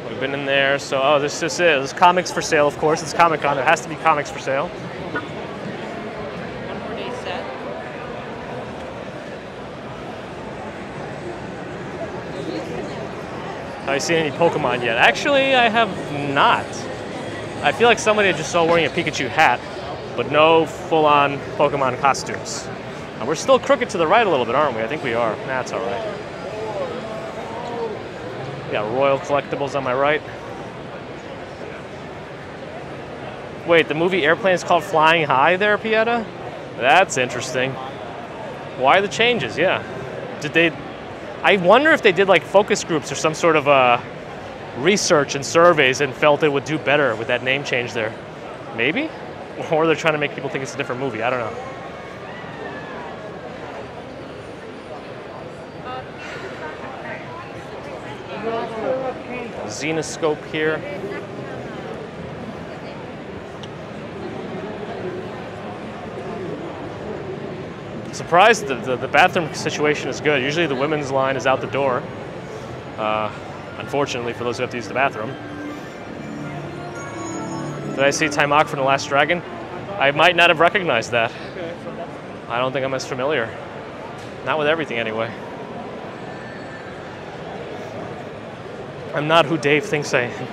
[SPEAKER 1] We've been in there, so oh, this is comics for sale, of course. It's Comic-Con. It has to be comics for sale.
[SPEAKER 5] One more day set.
[SPEAKER 1] Have you seen any Pokemon yet? Actually, I have not. I feel like somebody I just saw wearing a Pikachu hat, but no full-on Pokemon costumes. We're still crooked to the right a little bit, aren't we? I think we are. That's all right. We got Royal Collectibles on my right. Wait, the movie Airplane is called Flying High there, Pieta? That's interesting. Why the changes? Yeah. I wonder if they did like focus groups or some sort of research and surveys and felt it would do better with that name change there. Maybe? Or they're trying to make people think it's a different movie. I don't know. Xenoscope here. Surprised the bathroom situation is good. Usually the women's line is out the door. Unfortunately for those who have to use the bathroom. Did I see Taimak from The Last Dragon? I might not have recognized that. I don't think I'm as familiar. Not with everything anyway. I'm not who Dave thinks I am.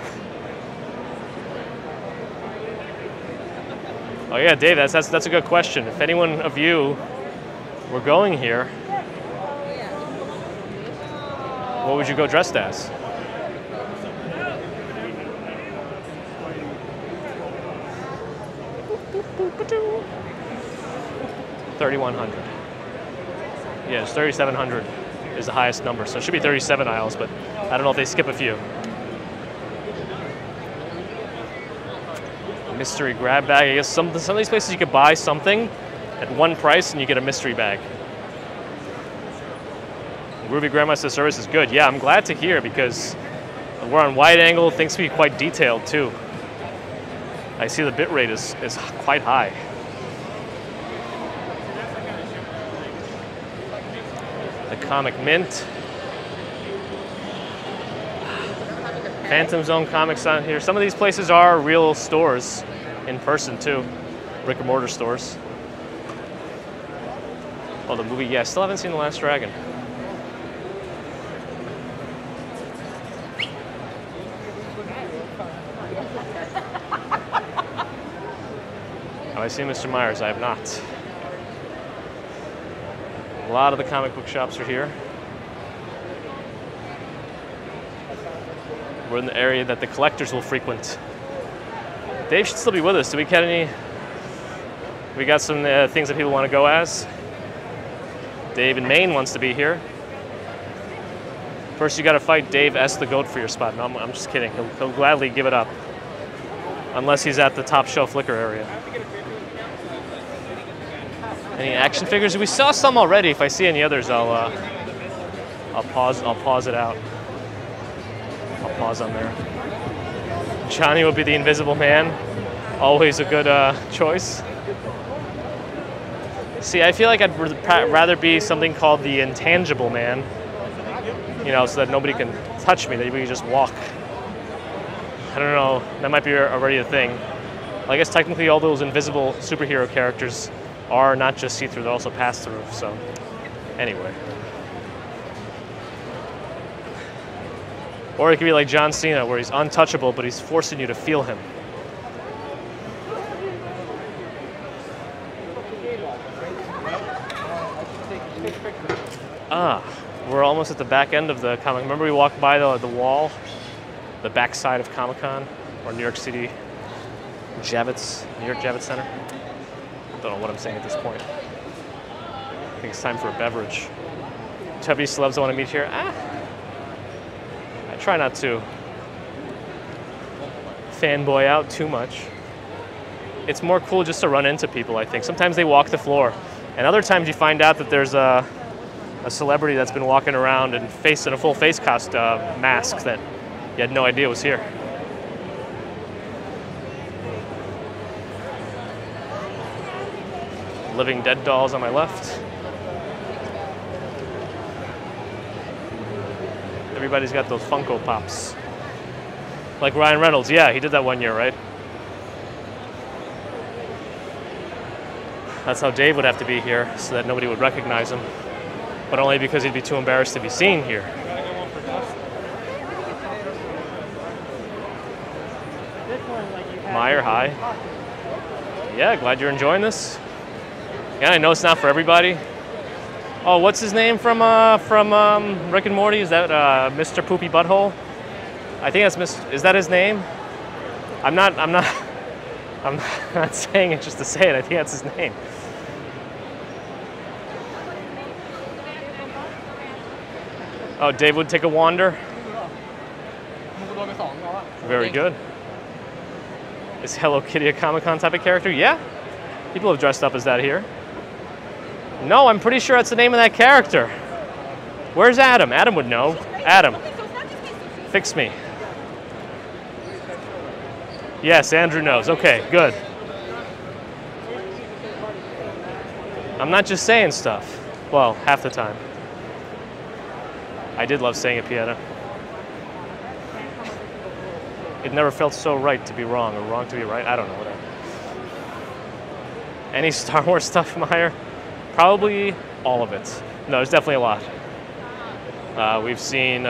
[SPEAKER 1] Oh yeah, Dave, that's a good question. If anyone of you were going here, what would you go dressed as? $3,100. Yeah, it's 3,700 is the highest number, so it should be 37 aisles, but I don't know if they skip a few. Mystery grab bag. I guess some of these places you could buy something at one price and you get a mystery bag. Groovy Grandmaster service is good. Yeah, I'm glad to hear because we're on wide angle. Things can be quite detailed too. I see the bit rate is quite high. The Comic Mint. Phantom Zone Comics on here. Some of these places are real stores in person too. Brick and mortar stores. Oh, the movie. Yeah, I still haven't seen The Last Dragon. Have I seen Mr. Myers? I have not. A lot of the comic book shops are here. We're in the area that the collectors will frequent. Dave should still be with us. Do we get any? We got some things that people want to go as. Dave in Maine wants to be here. First, you got to fight Dave S. the Goat for your spot. No, I'm just kidding. He'll gladly give it up, unless he's at the top shelf liquor area. Any action figures? We saw some already. If I see any others, I'll pause it out. I'll pause on there. Johnny will be the Invisible Man. Always a good choice. See, I feel like I'd rather be something called the Intangible Man. You know, so that nobody can touch me, that we can just walk. I don't know, that might be already a thing. I guess technically all those invisible superhero characters are not just see-through, they're also pass-through, so anyway. Or it could be like John Cena, where he's untouchable, but he's forcing you to feel him. Ah, we're almost at the back end of the comic. Remember we walked by the wall, the back side of Comic-Con, or New York City Javits, New York Javits Center? Don't know what I'm saying at this point. I think it's time for a beverage. Chubby celebs I want to meet here. I try not to fanboy out too much. It's more cool just to run into people, I think. Sometimes they walk the floor, and other times you find out that there's a celebrity that's been walking around and in a full face mask that you had no idea was here. Living Dead dolls on my left. Everybody's got those Funko Pops. Like Ryan Reynolds, yeah, he did that one year, right? That's how Dave would have to be here, so that nobody would recognize him. But only because he'd be too embarrassed to be seen here. Meyer, hi. Yeah, glad you're enjoying this. Yeah, I know it's not for everybody. Oh, what's his name from Rick and Morty? Is that Mr. Poopy Butthole? I think that's is that his name? I'm not saying it just to say it. I think that's his name. Oh, Dave would take a wander. Very good. Is Hello Kitty a Comic-Con type of character? Yeah. People have dressed up as that here. No, I'm pretty sure that's the name of that character. Where's Adam? Adam would know. Adam, fix me. Yes, Andrew knows. Okay, good. I'm not just saying stuff. Well, half the time. I did love saying it, Pieta. It never felt so right to be wrong, or wrong to be right. I don't know, whatever. Any Star Wars stuff, Meyer? Probably all of it. No, there's definitely a lot. We've seen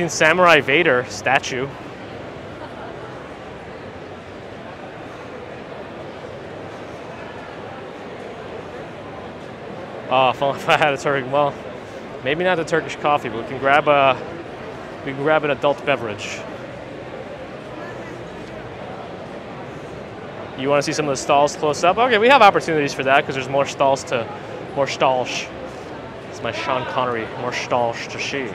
[SPEAKER 1] Samurai Vader statue. Oh, if I had a Turkish, well, maybe not the Turkish coffee, but we can grab an adult beverage. You want to see some of the stalls close up? Okay, we have opportunities for that because there's more stalls. It's my Sean Connery, more stalls to see.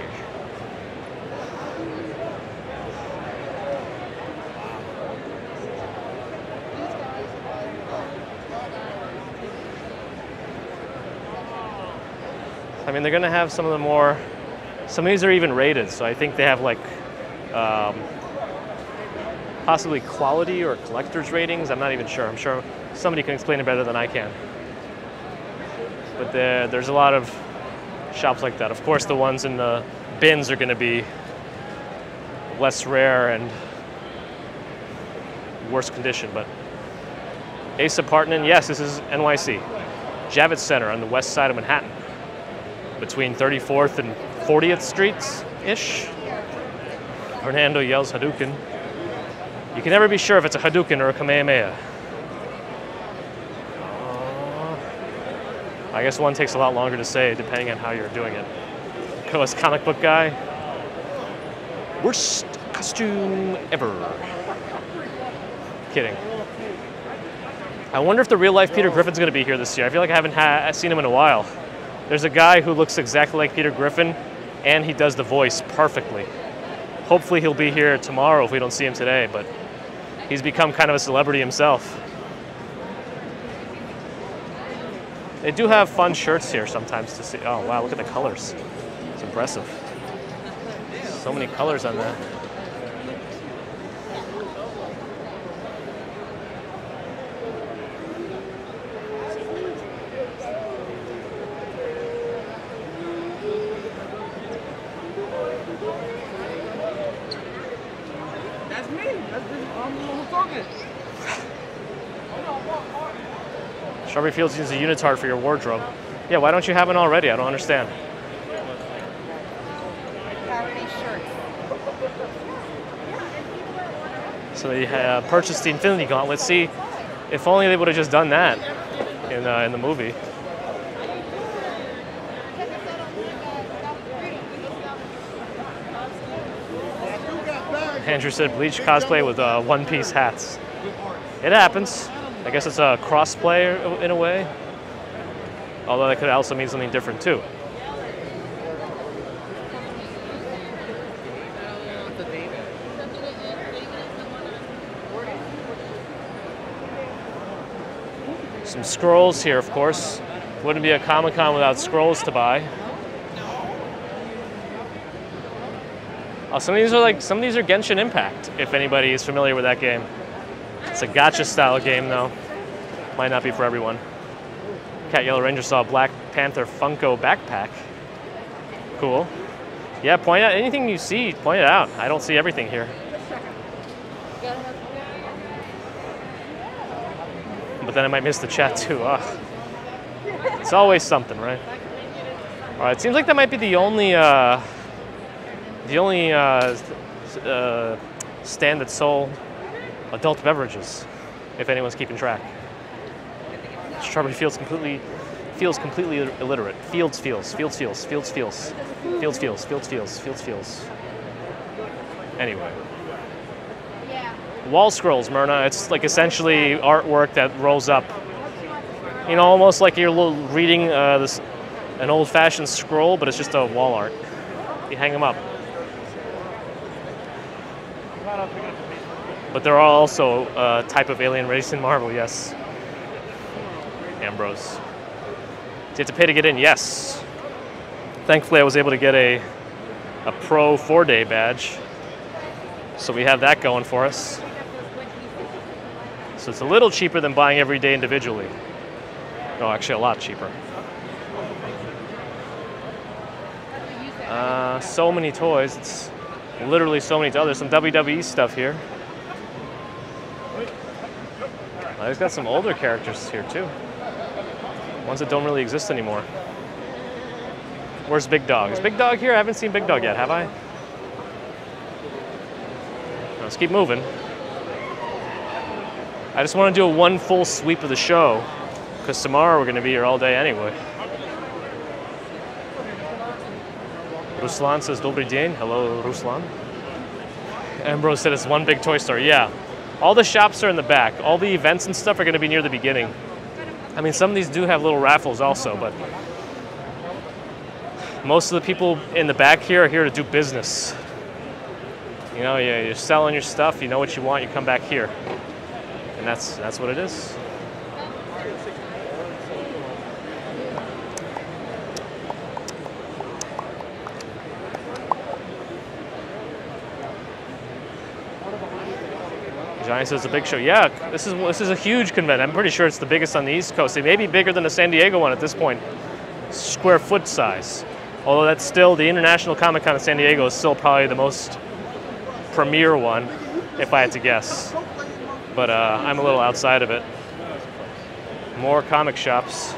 [SPEAKER 1] I mean, they're gonna have some of these are even rated, so I think they have like possibly quality or collector's ratings. I'm not even sure. I'm sure somebody can explain it better than I can. But there's a lot of shops like that. Of course, the ones in the bins are gonna be less rare and worse condition, but Ace Apartment, yes, this is NYC. Javits Center on the west side of Manhattan, between 34th and 40th Streets-ish. Fernando yells Hadouken. You can never be sure if it's a Hadouken or a Kamehameha. I guess one takes a lot longer to say depending on how you're doing it. Koa's comic book guy. Worst costume ever. Kidding. I wonder if the real life Peter Griffin's gonna be here this year. I feel like I haven't seen him in a while. There's a guy who looks exactly like Peter Griffin, and he does the voice perfectly. Hopefully he'll be here tomorrow if we don't see him today, but he's become kind of a celebrity himself. They do have fun shirts here sometimes to see. Oh wow, look at the colors. It's impressive. So many colors on that. Strawberry Fields uses a unitard for your wardrobe. Yeah, why don't you have one already? I don't understand. So they purchased the Infinity Gauntlet. See, if only they would have just done that in the movie. Andrew said Bleach cosplay with one-piece hats. It happens. I guess it's a cross-play in a way. Although that could also mean something different too. Some scrolls here, of course. Wouldn't be a Comic-Con without scrolls to buy. Oh, some of these are Genshin Impact, if anybody is familiar with that game. It's a gacha style game though. Might not be for everyone. Cat Yellow Ranger saw a Black Panther Funko backpack. Cool. Yeah, point out anything you see, point it out. I don't see everything here. But then I might miss the chat too. Ugh. It's always something, right? All right, it seems like that might be the only stand that sold adult beverages, if anyone's keeping track. Strawberry Fields feels completely illiterate. Fields feels. Anyway. Wall scrolls, Myrna. It's like essentially artwork that rolls up. You know, almost like you're reading an old-fashioned scroll, but it's just a wall art. You hang them up. But there are also a type of alien race in Marvel, yes. Ambrose. Do you have to pay to get in? Yes. Thankfully, I was able to get a Pro 4-day badge. So we have that going for us. So it's a little cheaper than buying every day individually. No, actually a lot cheaper. So many toys. It's literally so many. There's some WWE stuff here. He's got some older characters here too. Ones that don't really exist anymore. Where's Big Dog? Is Big Dog here? I haven't seen Big Dog yet, have I? Let's keep moving. I just want to do one full sweep of the show, because tomorrow we're going to be here all day anyway. Ruslan says, Dobry den. Hello, Ruslan. Ambrose said it's one big toy store. Yeah. All the shops are in the back. All the events and stuff are going to be near the beginning. I mean, some of these do have little raffles also, but most of the people in the back here are here to do business. You know, you're selling your stuff, you know what you want, you come back here. And that's what it is. Johnny says it's a big show. Yeah, this is a huge convention. I'm pretty sure it's the biggest on the East Coast. It may be bigger than the San Diego one at this point, square foot size. Although that's still, the International Comic Con in San Diego is still probably the most premier one, if I had to guess. But I'm a little outside of it. More comic shops.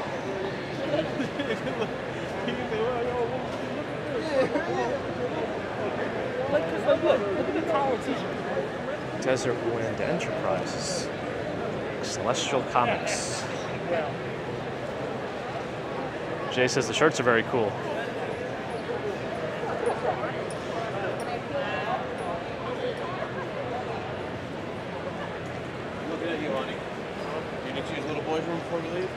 [SPEAKER 1] Desert Wind Enterprises. Celestial Comics. Jay says the shirts are very cool.
[SPEAKER 3] Looking at you, honey. You need to use little boy's room before you leave?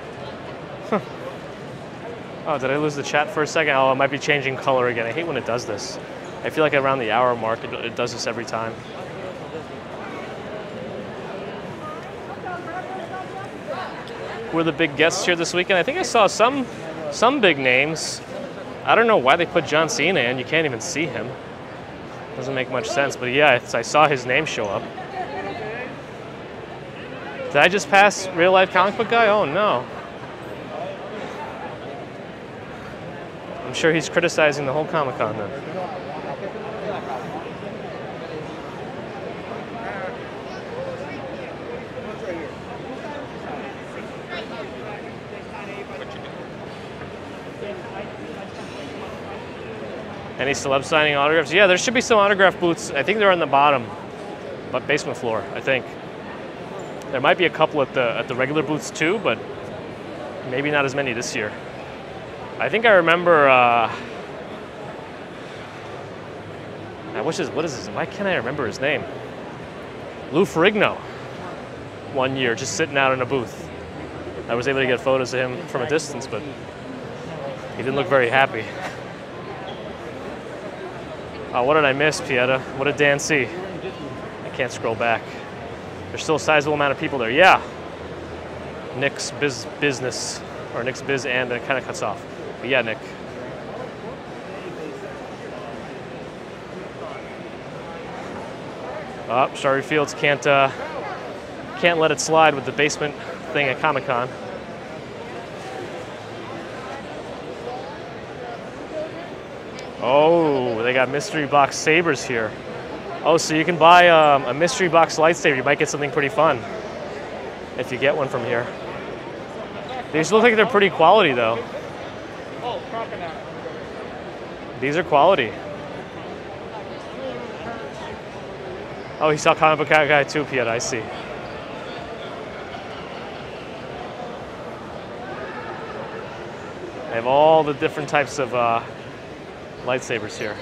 [SPEAKER 1] Oh, did I lose the chat for a second? Oh, it might be changing color again. I hate when it does this. I feel like around the hour mark, it does this every time. Who are the big guests here this weekend? I think I saw some big names. I don't know why they put John Cena in. You can't even see him. Doesn't make much sense, but yeah, I saw his name show up. Did I just pass Real Life Comic Book Guy? Oh no. I'm sure he's criticizing the whole Comic-Con then. Any celeb signing autographs? Yeah, there should be some autograph booths. I think they're on the bottom, but basement floor, I think. There might be a couple at the regular booths too, but maybe not as many this year. I think I remember, what is his, why can't I remember his name? Lou Ferrigno, one year, just sitting out in a booth. I was able to get photos of him from a distance, but he didn't look very happy. Oh, what did I miss, Pieta? What did Dan see? I can't scroll back. There's still a sizable amount of people there. Yeah. Nick's business, or Nick's biz, and it kind of cuts off. But yeah, Nick. Oh, Starry Fields can't let it slide with the basement thing at Comic-Con. Oh, they got mystery box sabers here. Oh, so you can buy a mystery box lightsaber. You might get something pretty fun if you get one from here. These look like they're pretty quality, though.
[SPEAKER 5] Oh, crocodile.
[SPEAKER 1] These are quality. Oh, he saw Comic Book Guy too, Piet, I see. They have all the different types of lightsabers here.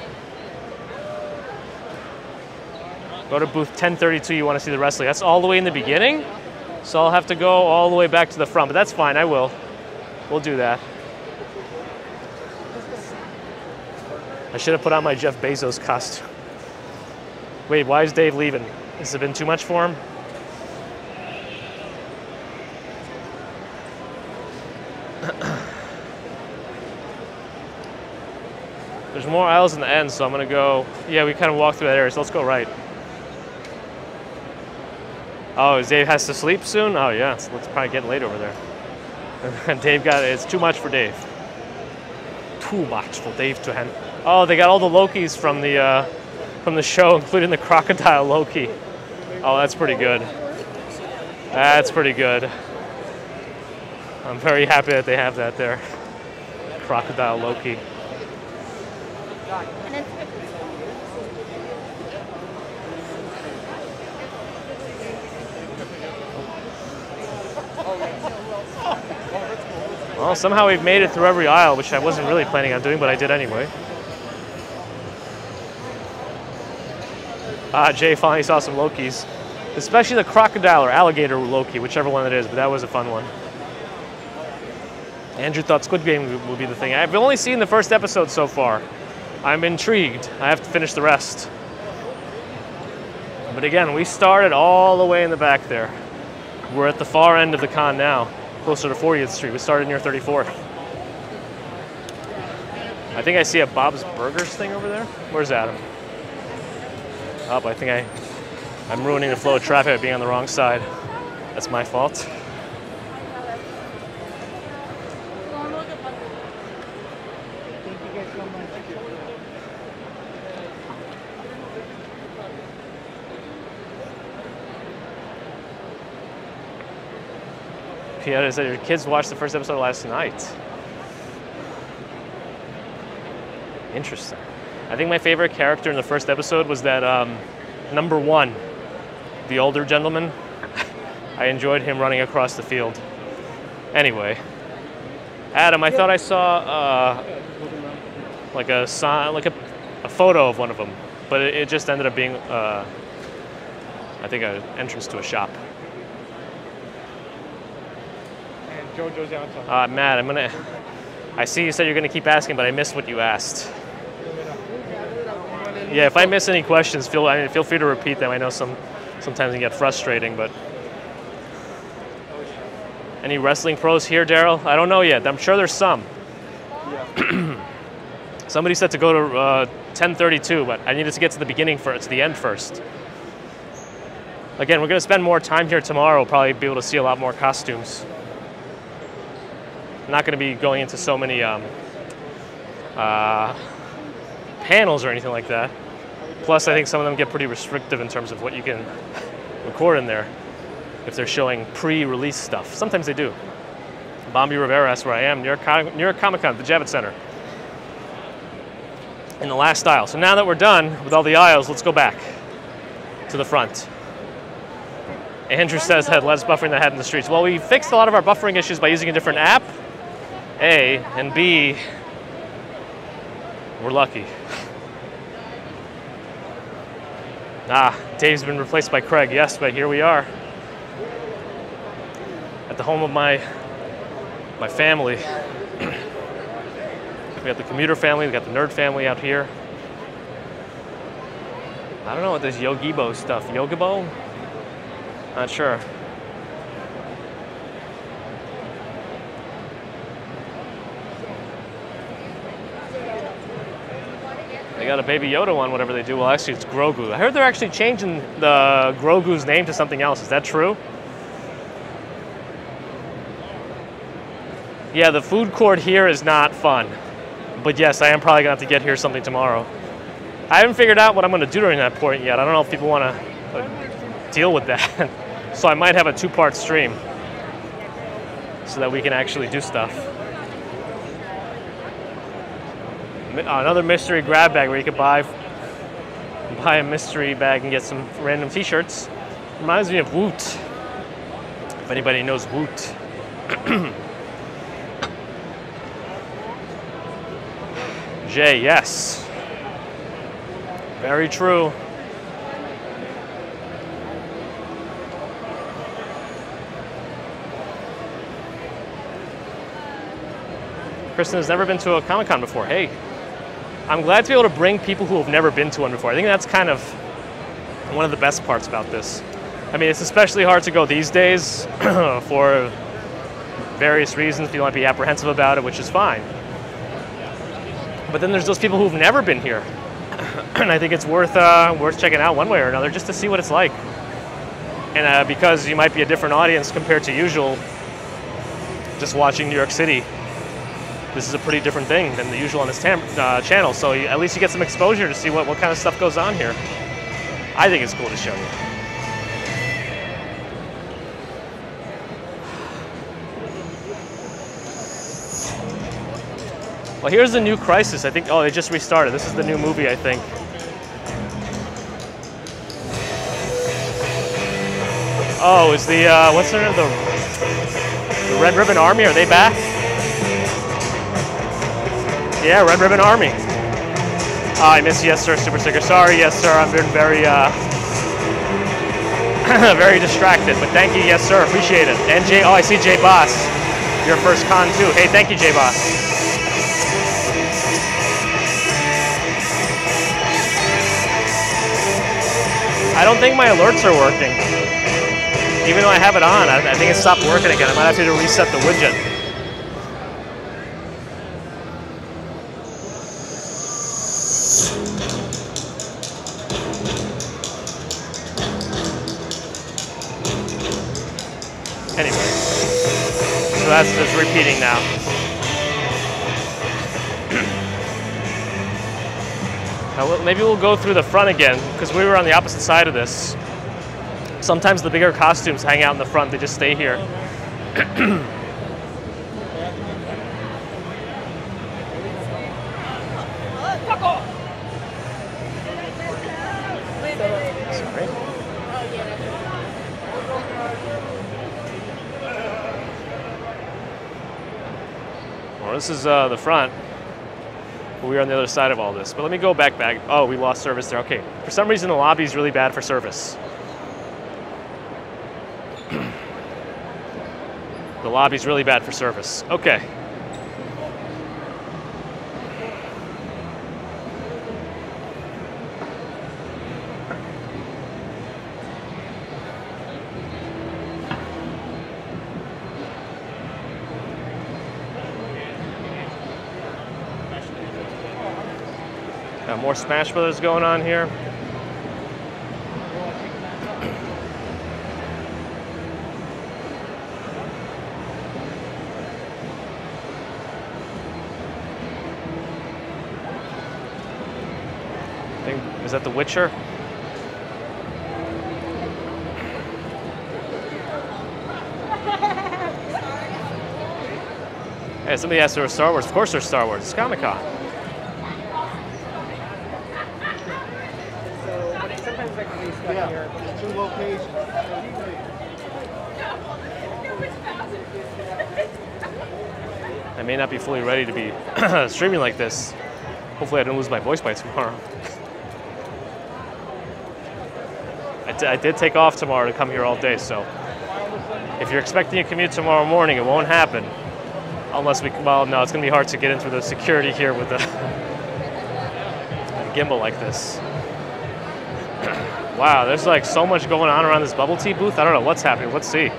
[SPEAKER 1] Go to booth 1032, you want to see the wrestling. That's all the way in the beginning, so I'll have to go all the way back to the front, but that's fine, I will. We'll do that. I should have put on my Jeff Bezos costume. Wait, why is Dave leaving? Has it been too much for him? There's more aisles in the end, so I'm gonna go, yeah, we kind of walked through that area, so let's go right. Oh, Dave has to sleep soon? Oh, yeah. So it's probably getting late over there. And Dave it's too much for Dave. Too much for Dave to handle. Oh, they got all the Lokis from the show, including the crocodile Loki. Oh, that's pretty good. That's pretty good. I'm very happy that they have that there. Crocodile Loki. Well, somehow we've made it through every aisle, which I wasn't really planning on doing, but I did anyway. Jay finally saw some Lokis, especially the crocodile or alligator Loki, whichever one it is, but that was a fun one. Andrew thought Squid Game would be the thing. I've only seen the first episode so far. I'm intrigued. I have to finish the rest. But again, we started all the way in the back there. We're at the far end of the con now, closer to 40th Street. We started near 34th. I think I see a Bob's Burgers thing over there. Where's Adam? Oh, I think I'm ruining the flow of traffic by being on the wrong side. That's my fault. Pieta said your kids watched the first episode last night. Interesting. I think my favorite character in the first episode was that number 1, the older gentleman. I enjoyed him running across the field. Anyway, Adam, I thought I saw like a sign, like a photo of one of them, but it just ended up being, I think, an entrance to a shop.
[SPEAKER 5] And JoJo's outside.
[SPEAKER 1] Matt, I see you said you're gonna keep asking, but I missed what you asked. Yeah, if I miss any questions, feel free to repeat them. I know sometimes they get frustrating, but any wrestling pros here, Daryl? I don't know yet. I'm sure there's some. Yeah. Somebody said to go to 10:32, but I needed to get to the beginning first, to the end first. Again, we're going to spend more time here tomorrow. We'll probably be able to see a lot more costumes. I'm not going to be going into so many panels or anything like that. Plus, I think some of them get pretty restrictive in terms of what you can record in there if they're showing pre-release stuff. Sometimes they do. Bombi Rivera asks where I am, near Comic-Con, the Javits Center. In the last aisle. So now that we're done with all the aisles, let's go back to the front. Andrew says had less buffering than I had in the streets. Well, we fixed a lot of our buffering issues by using a different app, A, and B, we're lucky. Dave's been replaced by Craig. Yes, but here we are. At the home of my family. We got the commuter family, we got the nerd family out here. I don't know what this Yogibo stuff. Yogibo? Not sure. They got a Baby Yoda one, whatever they do. Well, actually, it's Grogu. I heard they're actually changing the Grogu's name to something else. Is that true? Yeah, the food court here is not fun. But yes, I am probably going to have to get here something tomorrow. I haven't figured out what I'm going to do during that point yet. I don't know if people want to deal with that. So I might have a 2-part stream so that we can actually do stuff. Another mystery grab bag where you could buy a mystery bag and get some random t-shirts. Reminds me of Woot. If anybody knows Woot. Jay, yes. Very true. Kristen has never been to a Comic-Con before. Hey, I'm glad to be able to bring people who have never been to one before. I think that's kind of one of the best parts about this. I mean, it's especially hard to go these days for various reasons. People might be apprehensive about it, which is fine. But then there's those people who've never been here. And I think it's worth checking out one way or another just to see what it's like. And because you might be a different audience compared to usual, just watching New York City, this is a pretty different thing than the usual on this channel. So at least you get some exposure to see what kind of stuff goes on here. I think it's cool to show you. Well, here's the new Crisis. I think, oh, they just restarted. This is the new movie, I think. Oh, is the, what's their name? The Red Ribbon Army, are they back? Yeah, Red Ribbon Army. Oh, I miss Yes Sir Super Sticker. Sorry, Yes Sir, I've been very, very distracted, but thank you, Yes Sir, appreciate it. And Jay, oh, I see Jay Boss, your first con too. Hey, thank you, Jay Boss. I don't think my alerts are working. Even though I have it on, I think it stopped working again. I might have to reset the widget. Anyway, so that's just repeating now. Now maybe we'll go through the front again, because we were on the opposite side of this. Sometimes the bigger costumes hang out in the front, they just stay here. Sorry. Well, this is the front. But we are on the other side of all this. But let me go back. Oh, we lost service there. Okay. For some reason, the lobby is really bad for service. The lobby's really bad for service. Okay. Got more Smash Brothers going on here. Is that The Witcher? Hey, somebody asked if there was Star Wars. Of course there's Star Wars. It's Comic-Con.
[SPEAKER 2] Yeah, 2 locations.
[SPEAKER 1] I may not be fully ready to be streaming like this. Hopefully I don't lose my voice by tomorrow. I did take off tomorrow to come here all day, so if you're expecting a commute tomorrow morning, it won't happen. Unless we, well, no, it's going to be hard to get in through the security here with a gimbal like this. Wow, there's like so much going on around this bubble tea booth. I don't know what's happening. Let's see.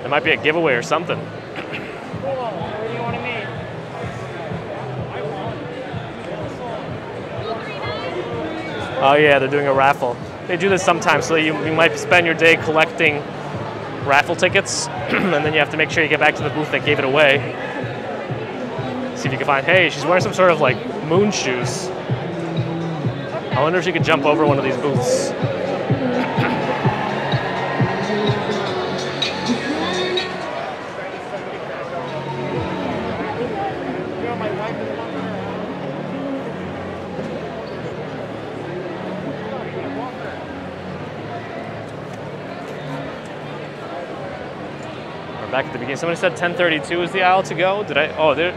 [SPEAKER 1] There might be a giveaway or something. Oh yeah, they're doing a raffle. They do this sometimes, so you might spend your day collecting raffle tickets, and then you have to make sure you get back to the booth that gave it away. See if you can find, hey, she's wearing some sort of like moon shoes. I wonder if she could jump over one of these booths. Back at the beginning, somebody said 1032 is the aisle to go. Did I? Oh, there.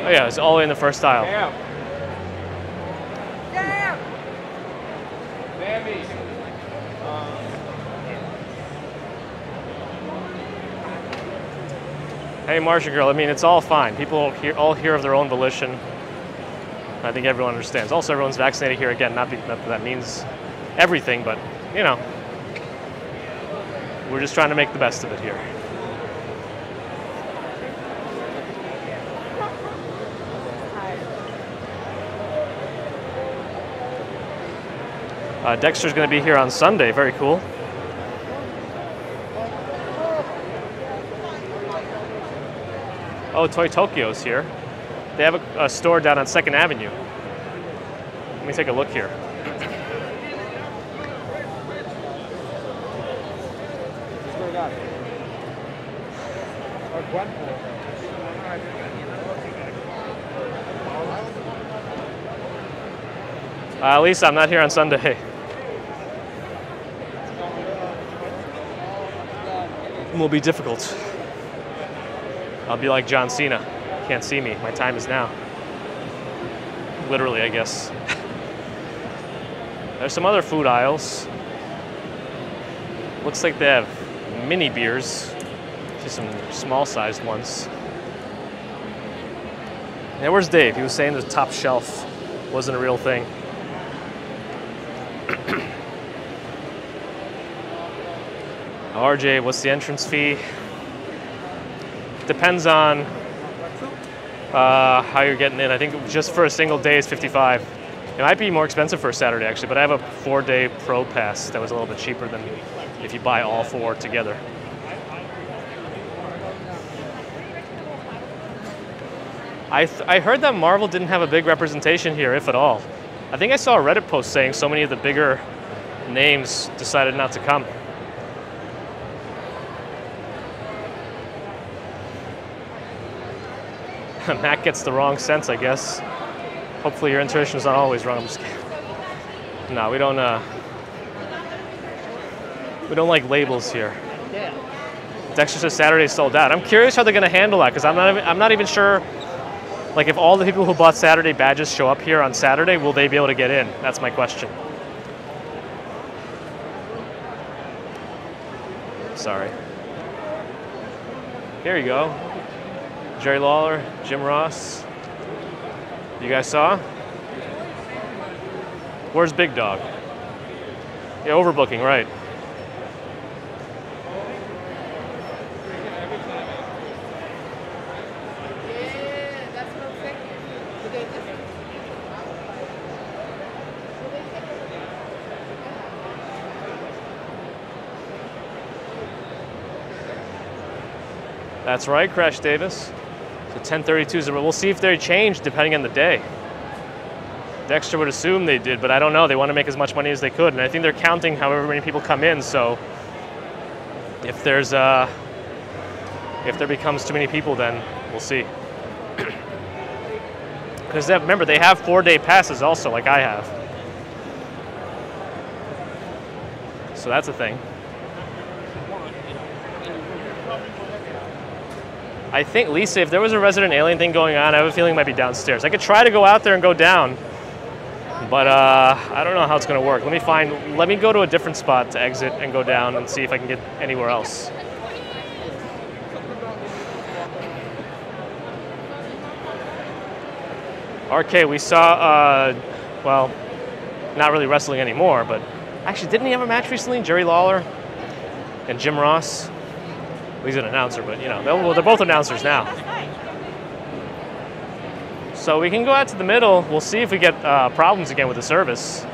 [SPEAKER 1] Oh yeah, it's all the way in the first aisle. Hey, Martian girl. I mean, it's all fine. People all here of their own volition. I think everyone understands. Also, everyone's vaccinated here again. Not that that means everything, but you know, we're just trying to make the best of it here. Dexter's going to be here on Sunday. Very cool. Oh, Toy Tokyo's here. They have a store down on 2nd Avenue. Let me take a look here. At least I'm not here on Sunday. It will be difficult. I'll be like John Cena. Can't see me. My time is now. Literally, I guess. There's some other food aisles. Looks like they have mini beers. Just some small-sized ones. Yeah, where's Dave? He was saying the top shelf wasn't a real thing. RJ, what's the entrance fee? Depends on how you're getting in. I think just for a single day is $55. It might be more expensive for a Saturday actually, but I have a 4-day pro pass that was a little bit cheaper than if you buy all 4 together. I heard that Marvel didn't have a big representation here, if at all. I think I saw a Reddit post saying so many of the bigger names decided not to come. Matt gets the wrong sense, I guess. Hopefully your intuition is not always wrong. I'm just kidding. No, we don't like labels here. Dexter says Saturday's sold out. I'm curious how they're gonna handle that because I'm not even sure. Like if all the people who bought Saturday badges show up here on Saturday, will they be able to get in? That's my question. Sorry. Here you go. Jerry Lawler, Jim Ross. You guys saw? Where's Big Dog? Yeah, overbooking, right. That's right, Crash Davis. So 10:32 we'll see if they change depending on the day. Dexter would assume they did, but I don't know. They want to make as much money as they could, and I think they're counting however many people come in. So if there becomes too many people, then we'll see. Because remember, they have 4-day passes also, like I have. So that's a thing. I think, Lisa, if there was a Resident Alien thing going on, I have a feeling it might be downstairs. I could try to go out there and go down, but I don't know how it's going to work. Let me go to a different spot to exit and go down and see if I can get anywhere else. RK, we saw, well, not really wrestling anymore, but actually, didn't he have a match recently? Jerry Lawler and Jim Ross? He's an announcer, but you know, they're both announcers now. So we can go out to the middle. We'll see if we get problems again with the service.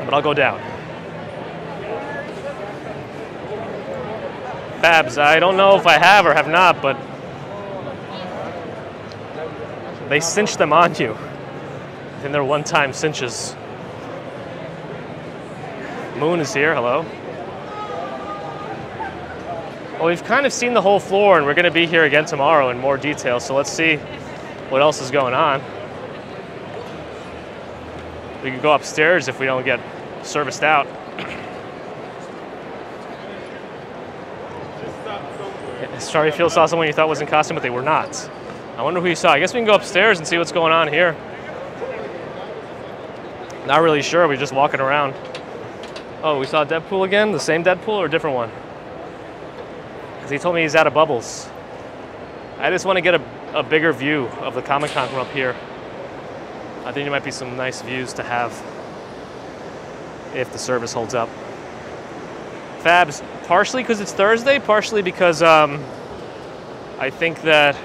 [SPEAKER 1] But I'll go down. Fabs, I don't know if I have or have not, but they cinch them on you. And they're one-time cinches. Moon is here, hello. Well, we've kind of seen the whole floor, and we're going to be here again tomorrow in more detail, so let's see what else is going on. We can go upstairs if we don't get serviced out. Sorry if you saw someone you thought was in costume, but they were not. I wonder who you saw. I guess we can go upstairs and see what's going on here. Not really sure, we're just walking around. Oh, we saw Deadpool again? The same Deadpool or a different one? He told me he's out of bubbles. I just want to get a bigger view of the Comic-Con from up here. I think there might be some nice views to have if the service holds up. Fabs, partially because it's Thursday, partially because I think that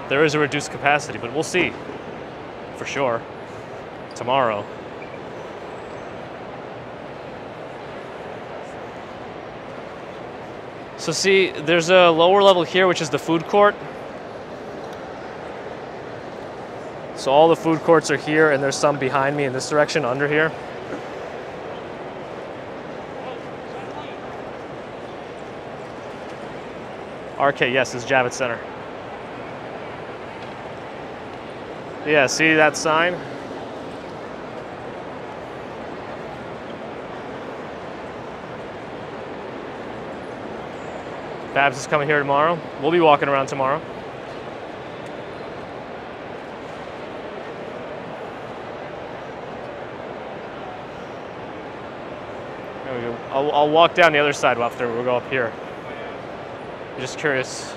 [SPEAKER 1] there is a reduced capacity, but we'll see for sure tomorrow. So see, there's a lower level here, which is the food court. So all the food courts are here, and there's some behind me in this direction, under here. Arcade, yes, is Javits Center. Yeah, see that sign? Babs is coming here tomorrow. We'll be walking around tomorrow. There we go. I'll walk down the other side after we'll go up here. I'm just curious.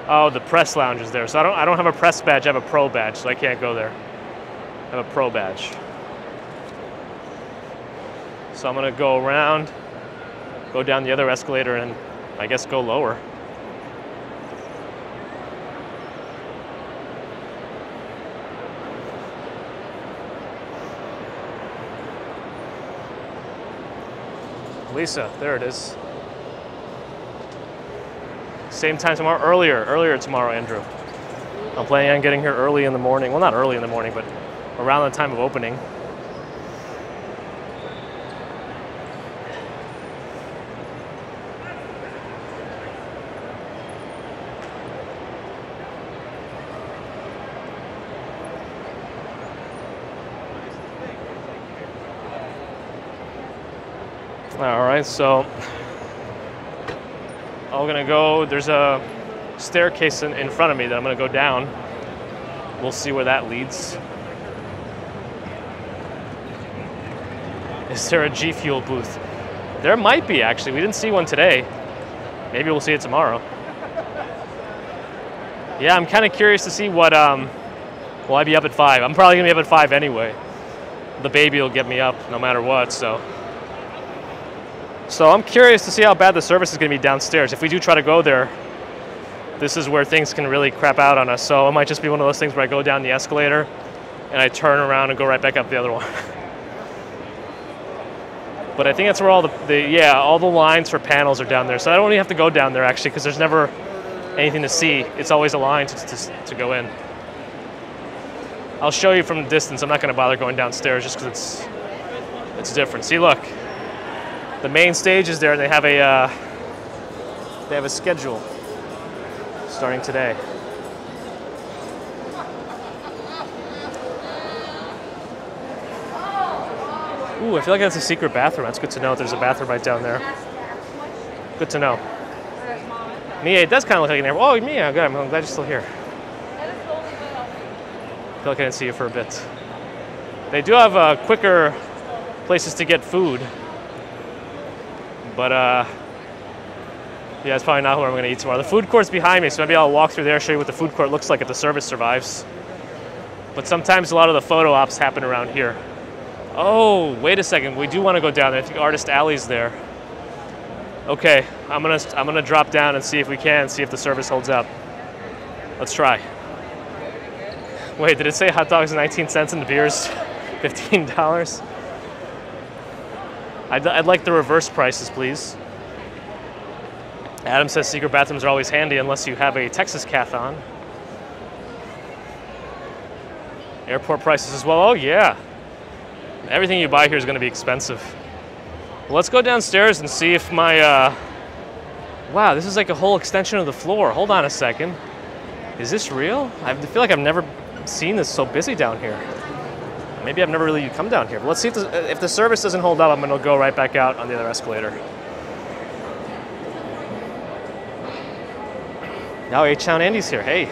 [SPEAKER 1] Oh, the press lounge is there. So I don't have a press badge, I have a pro badge, so I can't go there. I have a pro badge. So I'm gonna go around, go down the other escalator, and I guess go lower. Lisa, there it is. Same time tomorrow, earlier tomorrow, Andrew. I'm planning on getting here early in the morning. Well, not early in the morning, but around the time of opening. All right, so I'm gonna go, there's a staircase in front of me that I'm gonna go down. We'll see where that leads. Is there a G Fuel booth? There might be, actually. We didn't see one today. Maybe we'll see it tomorrow. Yeah, I'm kind of curious to see what, will I be up at 5? I'm probably gonna be up at 5 anyway. The baby will get me up no matter what, so. So I'm curious to see how bad the service is going to be downstairs. If we do try to go there, this is where things can really crap out on us. So it might just be one of those things where I go down the escalator and I turn around and go right back up the other one. But I think that's where all all the lines for panels are down there. So I don't even have to go down there actually, because there's never anything to see. It's always a line to go in. I'll show you from a distance. I'm not going to bother going downstairs just because it's different. See, look. The main stage is there, and they have a schedule starting today. Ooh, I feel like that's a secret bathroom. That's good to know. There's a bathroom right down there. Good to know. Mia, it does kind of look like an airport. Oh, Mia, good. I'm glad you're still here. I feel like I didn't see you for a bit. They do have quicker places to get food. But, yeah, it's probably not where I'm going to eat tomorrow. The food court's behind me, so maybe I'll walk through there, show you what the food court looks like if the service survives. But sometimes a lot of the photo ops happen around here. Oh, wait a second. We do want to go down there. I think Artist Alley's there. Okay, I'm gonna drop down and see if we can, see if the service holds up. Let's try. Wait, did it say hot dogs 19 cents and the beers $15? I'd like the reverse prices, please. Adam says secret bathrooms are always handy unless you have a Texas cath on. Airport prices as well. Oh, yeah. Everything you buy here is going to be expensive. Well, let's go downstairs and see if my... Wow, this is like a whole extension of the floor. Hold on a second. Is this real? I feel like I've never seen this so busy down here. Maybe I've never really come down here. But let's see if the service doesn't hold up, I'm going to go right back out on the other escalator. Now H-Town Andy's here. Hey.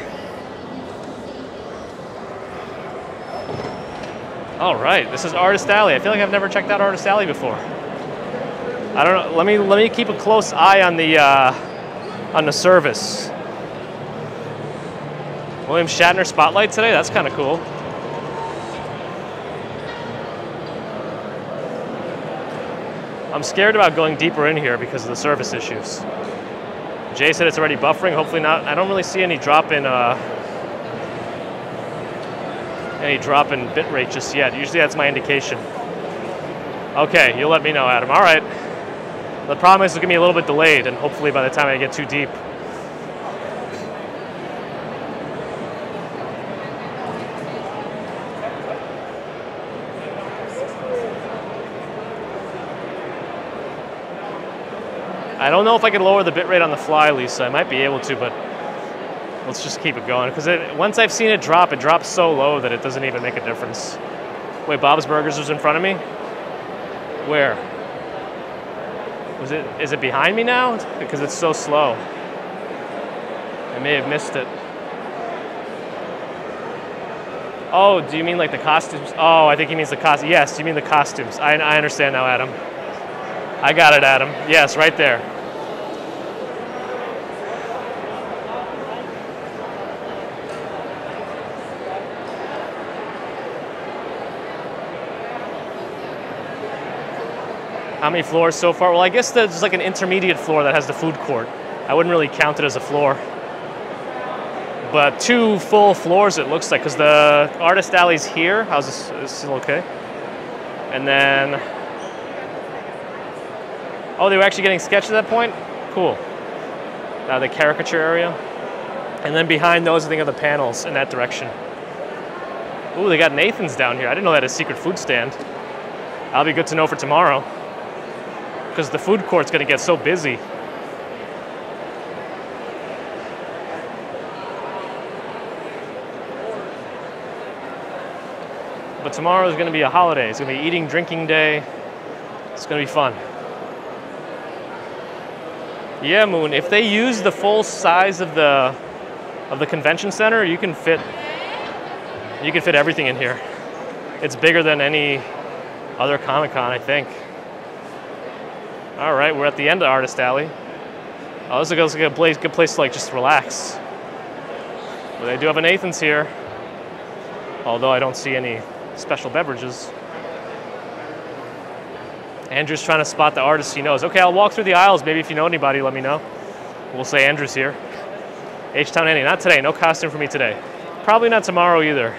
[SPEAKER 1] All right, this is Artist Alley. I feel like I've never checked out Artist Alley before. I don't know. Let me keep a close eye on the service. William Shatner spotlight today. That's kind of cool. I'm scared about going deeper in here because of the service issues. Jay said it's already buffering. Hopefully not. I don't really see any drop in bit rate just yet. Usually that's my indication. Okay, you'll let me know, Adam. All right. The problem is it's gonna be a little bit delayed, and hopefully by the time I get too deep. I don't know if I can lower the bitrate on the fly, Lisa. I might be able to, but let's just keep it going. Because once I've seen it drops so low that it doesn't even make a difference. Wait, Bob's Burgers was in front of me? Where? Is it behind me now? Because it's so slow. I may have missed it. Oh, do you mean like the costumes? Oh, I think he means the costumes. Yes, you mean the costumes. I understand now, Adam. I got it, Adam. Yes, right there. How many floors so far? Well, I guess there's like an intermediate floor that has the food court. I wouldn't really count it as a floor. But 2 full floors it looks like, because the artist alley's here. How's this? Is this still okay? And then... Oh, they were actually getting sketched at that point? Cool. The caricature area. And then behind those, I think, are the panels in that direction. Ooh, they got Nathan's down here. I didn't know they had a secret food stand. That'll be good to know for tomorrow. Because the food court's going to get so busy. But tomorrow is going to be a holiday. It's going to be eating, drinking day. It's going to be fun. Yeah, Moon, if they use the full size of the convention center, you can fit everything in here. It's bigger than any other Comic-Con, I think. All right, we're at the end of Artist Alley. Oh, this is like a good place to like just relax. But they do have an Nathan's here, although I don't see any special beverages. Andrew's trying to spot the artists he knows. Okay, I'll walk through the aisles. Maybe if you know anybody, let me know. We'll say Andrew's here. H-Town Andy, not today. No costume for me today. Probably not tomorrow either.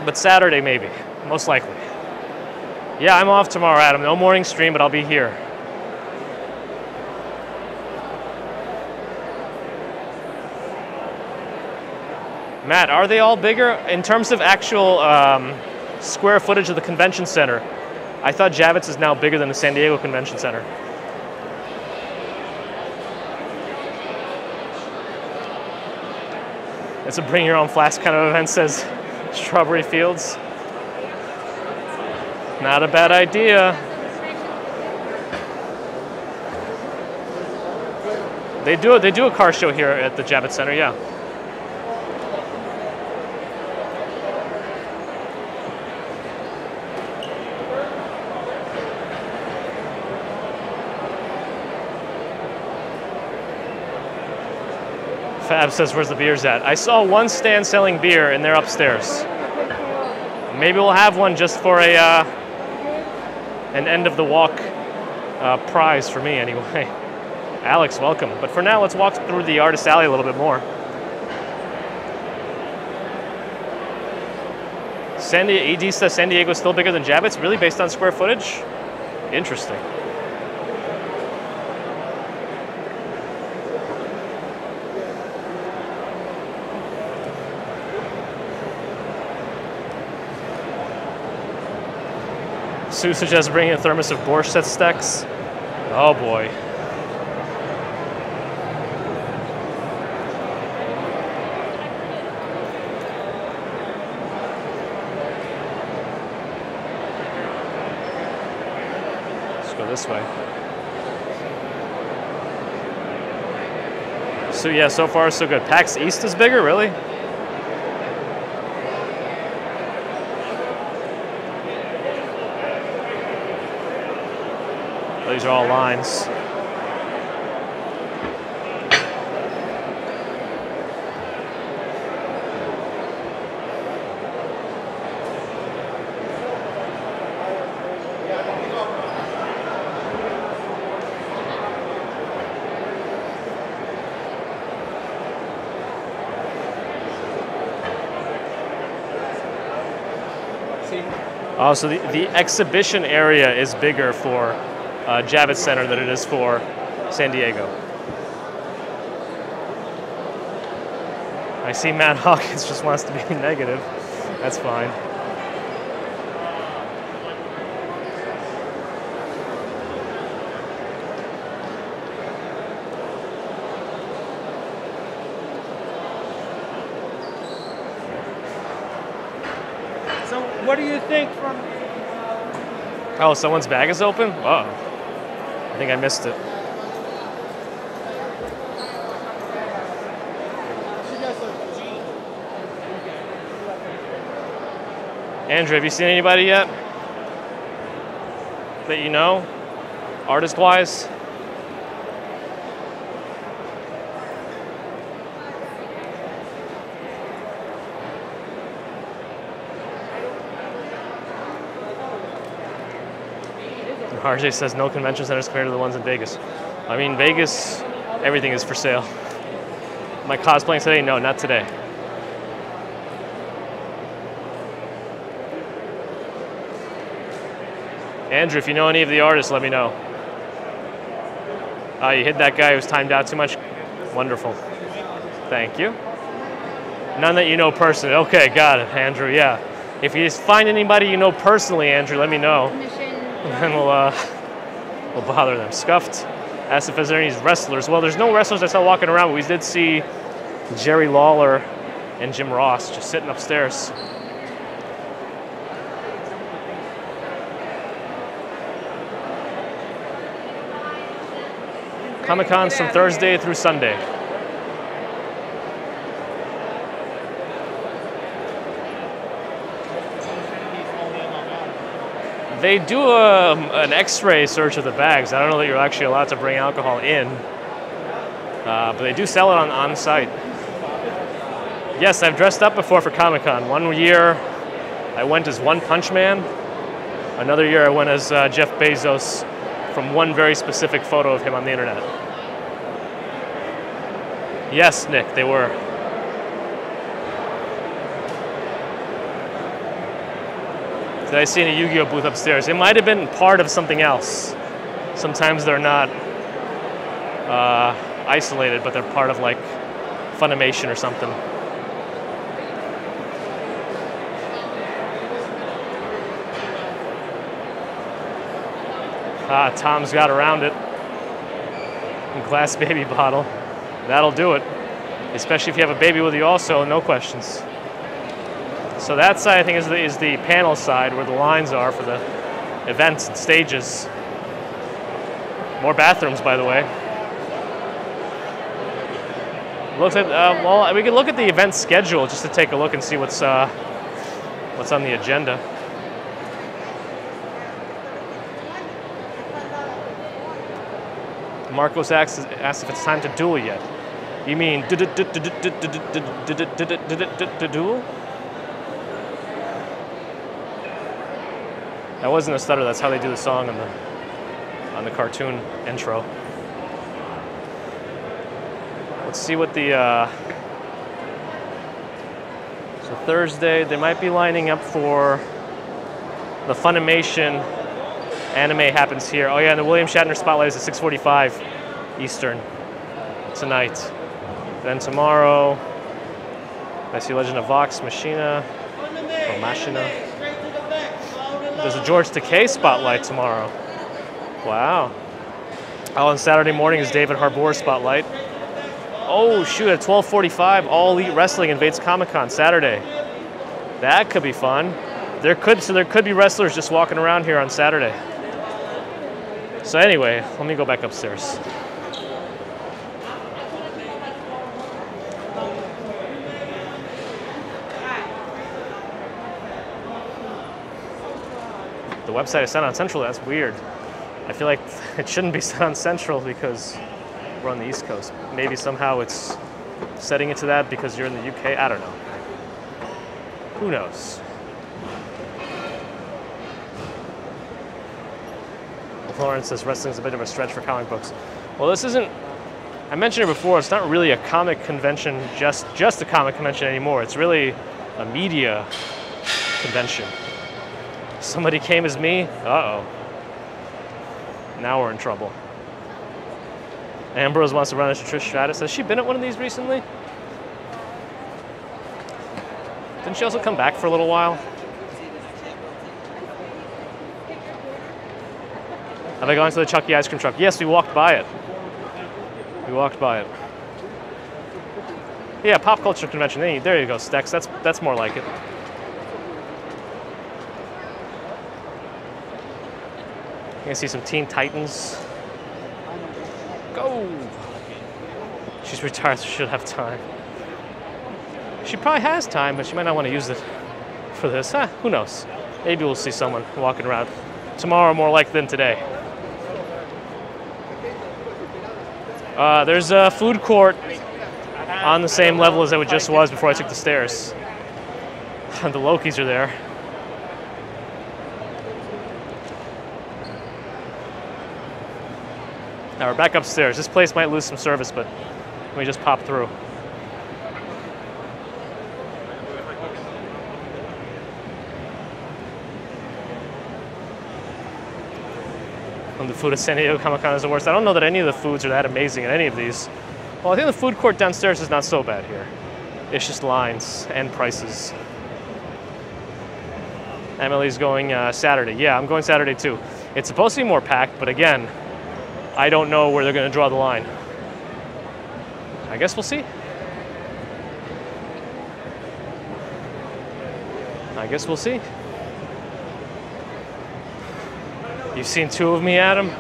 [SPEAKER 1] But Saturday maybe, most likely. Yeah, I'm off tomorrow, Adam. No morning stream, but I'll be here. Matt, are they all bigger? In terms of actual square footage of the convention center, I thought Javits is now bigger than the San Diego Convention Center. It's a bring your own flask kind of event, says Strawberry Fields. Not a bad idea. They do a car show here at the Javits Center, yeah. Fab says, where's the beers at? I saw one stand selling beer and they're upstairs. Maybe we'll have one just for an end of the walk prize for me anyway. Alex, welcome. But for now, let's walk through the Artist Alley a little bit more. ED says San Diego is still bigger than Javits, really based on square footage? Interesting. Sue suggests bringing a thermos of borscht that stacks. Oh boy. Let's go this way. So yeah, so far so good. PAX East is bigger, really? These are all lines. Oh, so the exhibition area is bigger for Javits Center than it is for San Diego. I see Matt Hawkins just wants to be negative. That's fine.
[SPEAKER 5] So what do you think from...
[SPEAKER 1] Oh, someone's bag is open? Uh-oh. I think I missed it. Andrew, have you seen anybody yet? That you know? Artist-wise? RJ says no convention centers compared to the ones in Vegas. I mean, Vegas, everything is for sale. Am I cosplaying today? No, not today. Andrew, if you know any of the artists, let me know. You hit that guy who's timed out too much? Wonderful. Thank you. None that you know personally. Okay, got it, Andrew, yeah. If you find anybody you know personally, Andrew, let me know. And then we'll bother them. Scuffed asked if there's any wrestlers. Well, there's no wrestlers I saw walking around, but we did see Jerry Lawler and Jim Ross just sitting upstairs. Comic-Con's from Thursday through Sunday. They do an X-ray search of the bags. I don't know that you're actually allowed to bring alcohol in, but they do sell it on site. Yes, I've dressed up before for Comic-Con. One year, I went as One Punch Man. Another year, I went as Jeff Bezos from one very specific photo of him on the internet. Yes, Nick, they were. Did I see any Yu-Gi-Oh booth upstairs? It might have been part of something else. Sometimes they're not isolated, but they're part of like Funimation or something. Tom's got around it. Glass baby bottle. That'll do it. Especially if you have a baby with you also, no questions. So that side, I think, is the panel side where the lines are for the events and stages. More bathrooms, by the way. Looks at well, we could look at the event schedule just to take a look and see what's on the agenda. Marcos asks if it's time to duel yet. You mean duel? That wasn't a stutter. That's how they do the song on the cartoon intro. Let's see what the so Thursday they might be lining up for the Funimation anime happens here. Oh yeah, and the William Shatner spotlight is at 6:45 Eastern tonight. Then tomorrow, I see Legend of Vox Machina or Machina. There's a George Takei spotlight tomorrow. Wow. Oh, and Saturday morning is David Harbour spotlight. Oh shoot, at 12:45, All Elite Wrestling invades Comic-Con Saturday. That could be fun. There could be wrestlers just walking around here on Saturday. So anyway, let me go back upstairs. The website is set on Central. That's weird. I feel like it shouldn't be set on Central because we're on the East Coast. Maybe somehow it's setting it to that because you're in the UK. I don't know. Who knows? Florence says wrestling's a bit of a stretch for comic books. Well, this isn't. I mentioned it before. It's not really a comic convention, just a comic convention anymore. It's really a media convention. Somebody came as me. Uh-oh. Now we're in trouble. Ambrose wants to run into Trish Stratus. Has she been at one of these recently? Didn't she also come back for a little while? Have I gone to the Chucky ice cream truck? Yes, we walked by it. We walked by it. Yeah, pop culture convention. Hey, there you go, Stex. That's more like it. You can see some Teen Titans. Go! She's retired, so she should have time. She probably has time, but she might not want to use it for this. Who knows? Maybe we'll see someone walking around tomorrow more likely than today. There's a food court on the same level as it just was before I took the stairs. The Lokis are there. Now we're back upstairs. This place might lose some service, but let me just pop through. When the food at San Diego Comic-Con is the worst. I don't know that any of the foods are that amazing at any of these. Well, I think the food court downstairs is not so bad here. It's just lines and prices. Emily's going Saturday. Yeah, I'm going Saturday too. It's supposed to be more packed, but again, I don't know where they're going to draw the line. I guess we'll see. I guess we'll see. You've seen two of me, Adam?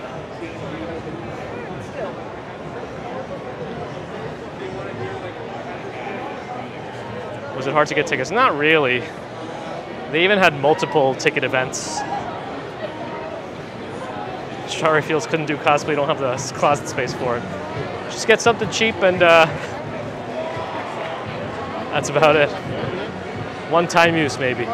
[SPEAKER 1] Was it hard to get tickets? Not really. They even had multiple ticket events. Strawberry Fields couldn't do cosplay, don't have the closet space for it. Just get something cheap and that's about it. One-time use, maybe.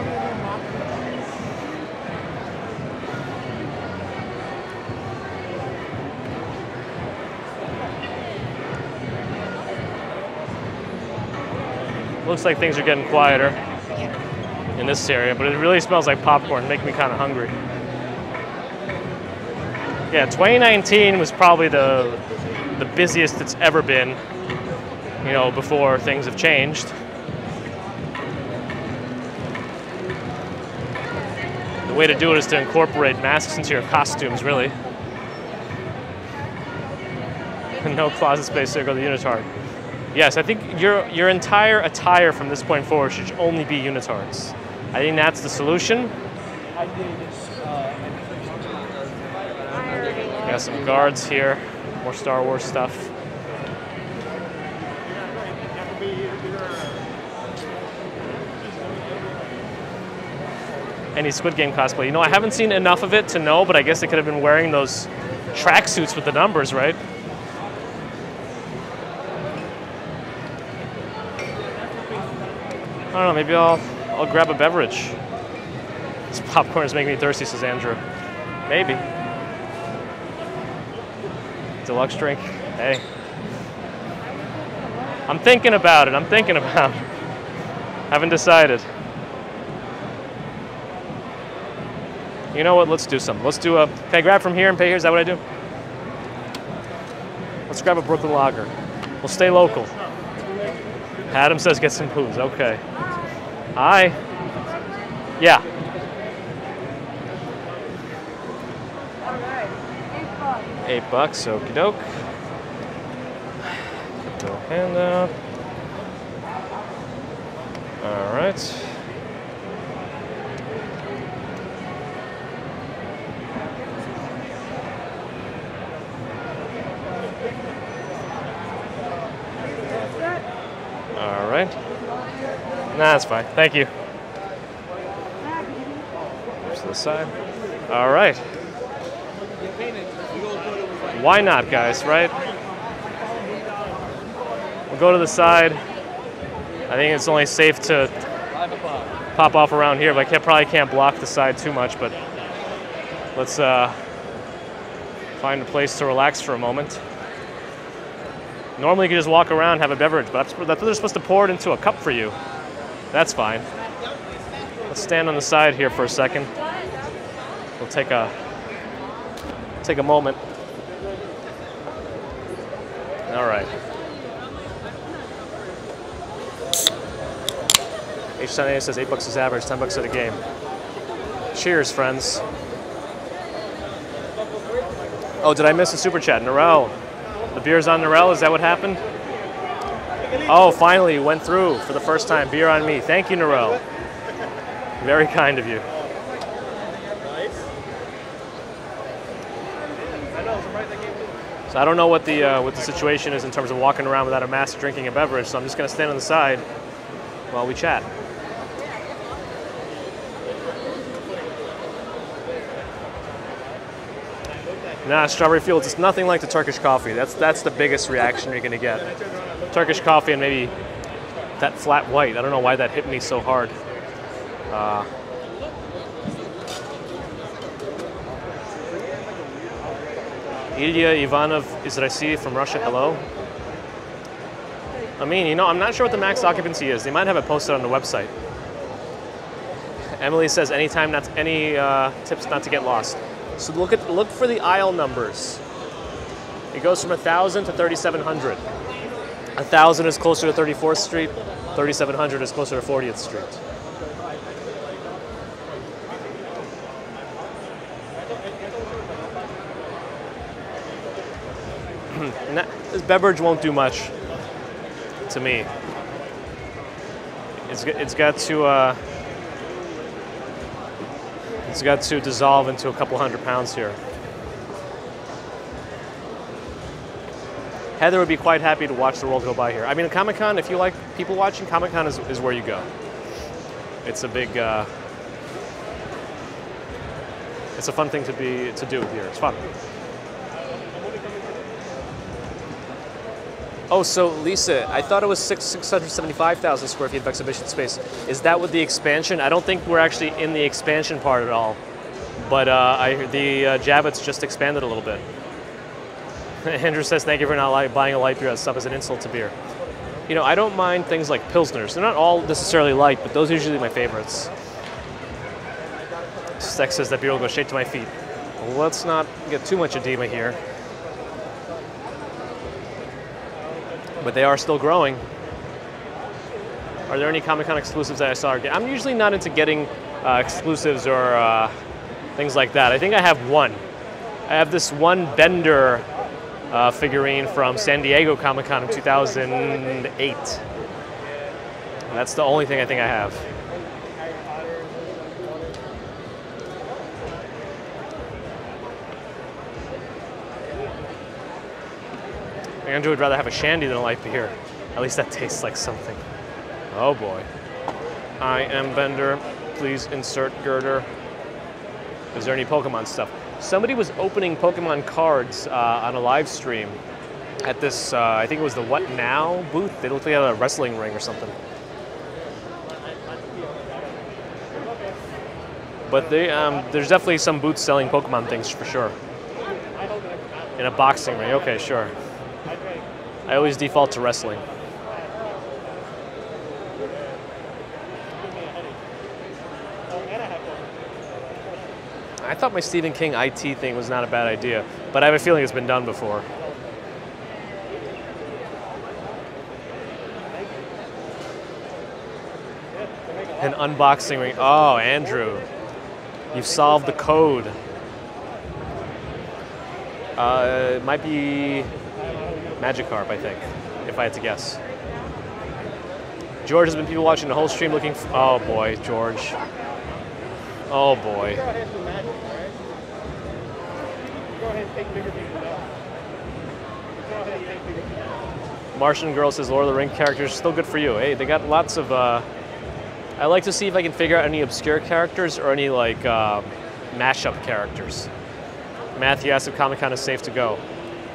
[SPEAKER 1] Looks like things are getting quieter in this area, but it really smells like popcorn, making me kind of hungry. Yeah, 2019 was probably the busiest it's ever been, you know, before things have changed. The way to do it is to incorporate masks into your costumes, really. And no closet space, so go to the unitard. Yes, I think your entire attire from this point forward should only be unitards. I think that's the solution. Got some guards here, more Star Wars stuff. Any Squid Game cosplay? You know, I haven't seen enough of it to know, but I guess they could have been wearing those tracksuits with the numbers, right? I don't know, maybe I'll grab a beverage. This popcorn is making me thirsty, says Andrew. Maybe. Deluxe drink. Hey. I'm thinking about it. I'm thinking about it. Haven't decided. You know what? Let's do something. Let's do a... Can I grab from here and pay here? Is that what I do? Let's grab a Brooklyn Lager. We'll stay local. Adam says get some booze. Okay. Hi. Yeah. $8, okie doke. Put the hand out. All right. All right. Nah, that's fine. Thank you. Oops, to the side. All right. Why not, guys, right? We'll go to the side. I think it's only safe to pop off around here, but I probably can't block the side too much, but let's find a place to relax for a moment. Normally you can just walk around and have a beverage, but that's they're supposed to pour it into a cup for you. That's fine. Let's stand on the side here for a second. We'll take a take a moment. All right. H10A says $8 is average, $10 at a game. Cheers, friends. Oh, did I miss a super chat? Narelle. The beer's on Narelle, is that what happened? Oh, finally, went through for the first time. Beer on me. Thank you, Narelle. Very kind of you. So I don't know what the situation is in terms of walking around without a mask drinking a beverage, so I'm just going to stand on the side while we chat. Nah, Strawberry Fields, it's nothing like the Turkish coffee. That's the biggest reaction you're going to get. Turkish coffee and maybe that flat white. I don't know why that hit me so hard. Ilya Ivanov Izraisi from Russia, hello. I mean, I'm not sure what the max occupancy is. They might have it posted on the website. Emily says any tips not to get lost. So look for the aisle numbers. It goes from 1,000 to 3,700. 1,000 is closer to 34th Street. 3,700 is closer to 40th Street. This beverage won't do much to me. It's got to dissolve into a couple 100 pounds here. Heather would be quite happy to watch the world go by here. I mean, Comic-Con, if you like people watching, Comic-Con is where you go. It's a big, it's a fun thing to do here. It's fun. Oh, so Lisa, I thought it was 675,000 square feet of exhibition space. Is that with the expansion? I don't think we're actually in the expansion part at all. But the Javits just expanded a little bit. Andrew says, thank you for not buying a light beer. That stuff is an insult to beer. I don't mind things like Pilsners. They're not all necessarily light, but those are usually my favorites. Stex says that beer will go straight to my feet. Well, let's not get too much edema here. But they are still growing. Are there any Comic-Con exclusives that I saw? I'm usually not into getting exclusives or things like that. I think I have one. I have this one Bender figurine from San Diego Comic-Con in 2008. And that's the only thing I think I have. Andrew would rather have a shandy than a light beer. At least that tastes like something. Oh boy. I am Bender. Please insert girder. Is there any Pokemon stuff? Somebody was opening Pokemon cards on a live stream at this, I think it was the What Now booth. They looked like they had a wrestling ring or something. But there's definitely some booths selling Pokemon things for sure. In a boxing ring, okay, sure. I always default to wrestling. I thought my Stephen King IT thing was not a bad idea, but I have a feeling it's been done before. An unboxing ring. Oh, Andrew. You've solved the code. It might be Magikarp, I think, if I had to guess. George has been people watching the whole stream looking for... Oh boy, George. Oh boy. Martian Girl says Lord of the Rings characters still good for you. Hey, they got lots of... I like to see if I can figure out any obscure characters or any like mashup characters. Matthew asked if Comic-Con is safe to go.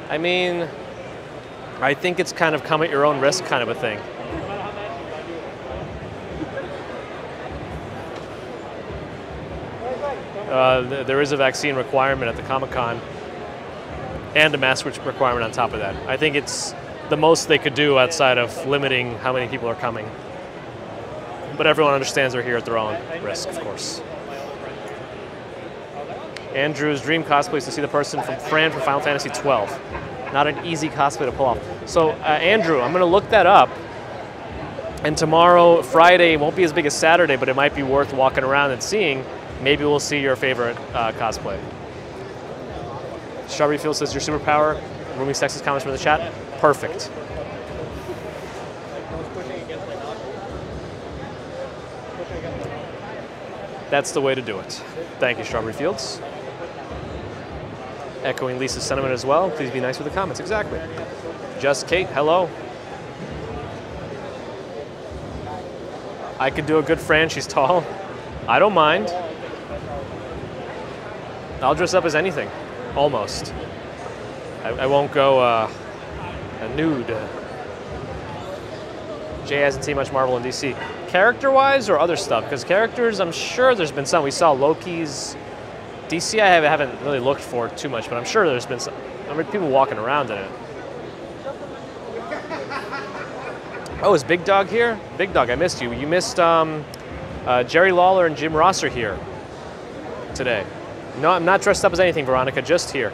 [SPEAKER 1] I mean, I think it's kind of come at your own risk kind of a thing. There is a vaccine requirement at the Comic-Con and a mask requirement on top of that. I think it's the most they could do outside of limiting how many people are coming. But everyone understands they're here at their own risk, of course. Andrew's dream cosplay is to see the person from Fran from Final Fantasy 12. Not an easy cosplay to pull off. So, Andrew, I'm going to look that up. And tomorrow, Friday, won't be as big as Saturday, but it might be worth walking around and seeing. Maybe we'll see your favorite cosplay. Strawberry Field says your superpower. Rooming sexist comments from the chat. Perfect. That's the way to do it. Thank you, Strawberry Fields. Echoing Lisa's sentiment as well. Please be nice with the comments. Exactly. Just Kate, hello. I could do a good Fran. She's tall. I don't mind. I'll dress up as anything. Almost. I won't go a nude. Jay hasn't seen much Marvel and DC. Character-wise or other stuff? Because characters, I'm sure there's been some. We saw Loki's. DC I haven't really looked for too much, but I'm sure there's been some. I mean, people walking around in it. Oh, is Big Dog here? Big Dog, I missed you. You missed Jerry Lawler and Jim Ross are here today. No, I'm not dressed up as anything, Veronica, just here.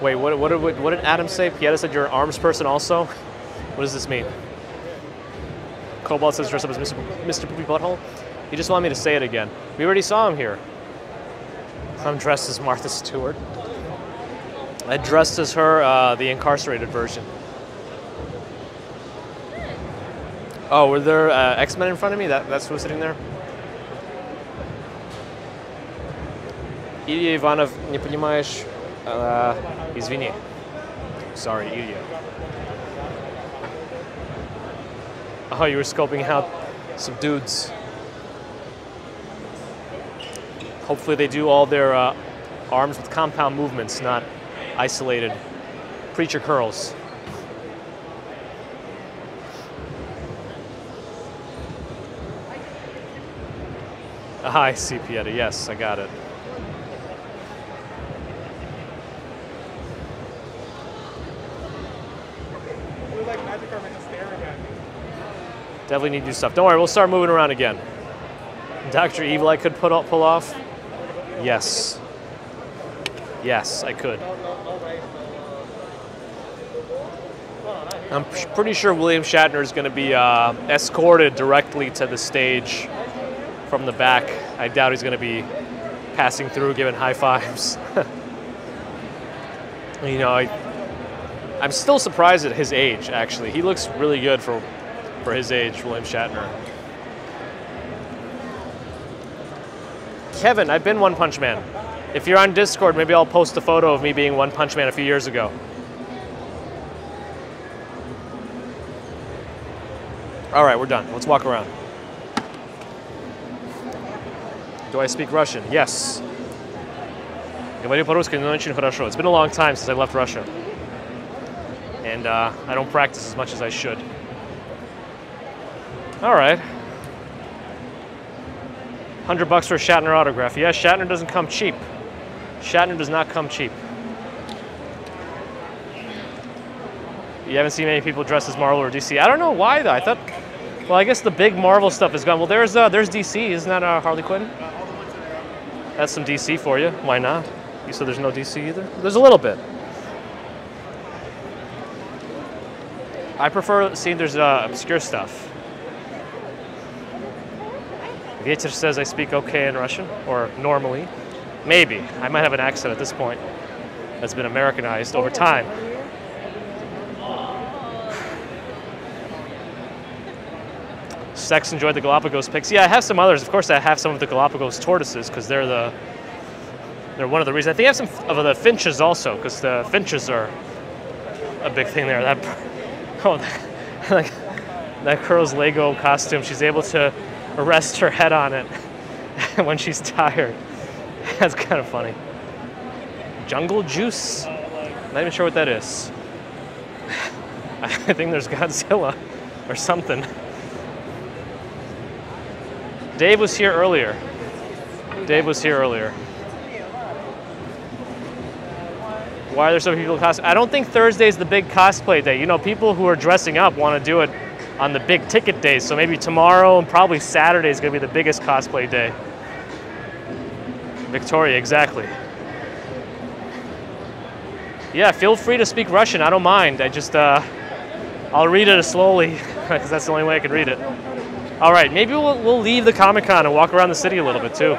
[SPEAKER 1] Wait, what did Adam say? Pieta said you're an arms person also? What does this mean? Cobalt says dress up as Mr. Poopy Butthole. He just wanted me to say it again. We already saw him here. I'm dressed as Martha Stewart. I dressed as her, the incarcerated version. Oh, were there X-Men in front of me? That's who was sitting there? Ilya Ivanov, не понимаешь? Извини. Sorry, Ilya. Oh, you were scoping out some dudes. Hopefully they do all their arms with compound movements, not isolated preacher curls. Ah, I see, Pieta. Yes, I got it. Definitely need to do stuff. Don't worry, we'll start moving around again. Dr. Evil I could pull off? Yes. Yes, I could. I'm pretty sure William Shatner is going to be escorted directly to the stage from the back. I doubt he's going to be passing through, giving high fives. You know, I'm still surprised at his age, actually. He looks really good for his age, William Shatner. Kevin, I've been One Punch Man. If you're on Discord, maybe I'll post a photo of me being One Punch Man a few years ago. All right, we're done. Let's walk around. Do I speak Russian? Yes. Говорю по-русски, но очень хорошо. It's been a long time since I left Russia. And I don't practice as much as I should. All right. $100 for a Shatner autograph. Yeah, Shatner doesn't come cheap. Shatner does not come cheap. You haven't seen many people dressed as Marvel or DC. I don't know why though. I thought, well, I guess the big Marvel stuff is gone. Well, there's DC. Isn't that Harley Quinn? That's some DC for you. Why not? You said there's no DC either? There's a little bit. I prefer seeing there's obscure stuff. Vieter says I speak okay in Russian, or normally. Maybe. I might have an accent at this point that's been Americanized over time. Sex enjoyed the Galapagos pics. Yeah, I have some others. Of course, I have some of the Galapagos tortoises because they're one of the reasons. I think I have some of the finches also because the finches are a big thing there. That girl's Lego costume. She's able to rest her head on it when she's tired. That's kind of funny. Jungle Juice? Not even sure what that is. I think there's Godzilla or something. Dave was here earlier. Why are there so many people cosplay? I don't think Thursday's the big cosplay day. You know, people who are dressing up want to do it on the big ticket days. So maybe tomorrow and probably Saturday is going to be the biggest cosplay day. Victoria, exactly. Yeah, feel free to speak Russian. I don't mind. I just, I'll read it slowly because that's the only way I can read it. All right, maybe we'll leave the Comic-Con and walk around the city a little bit too.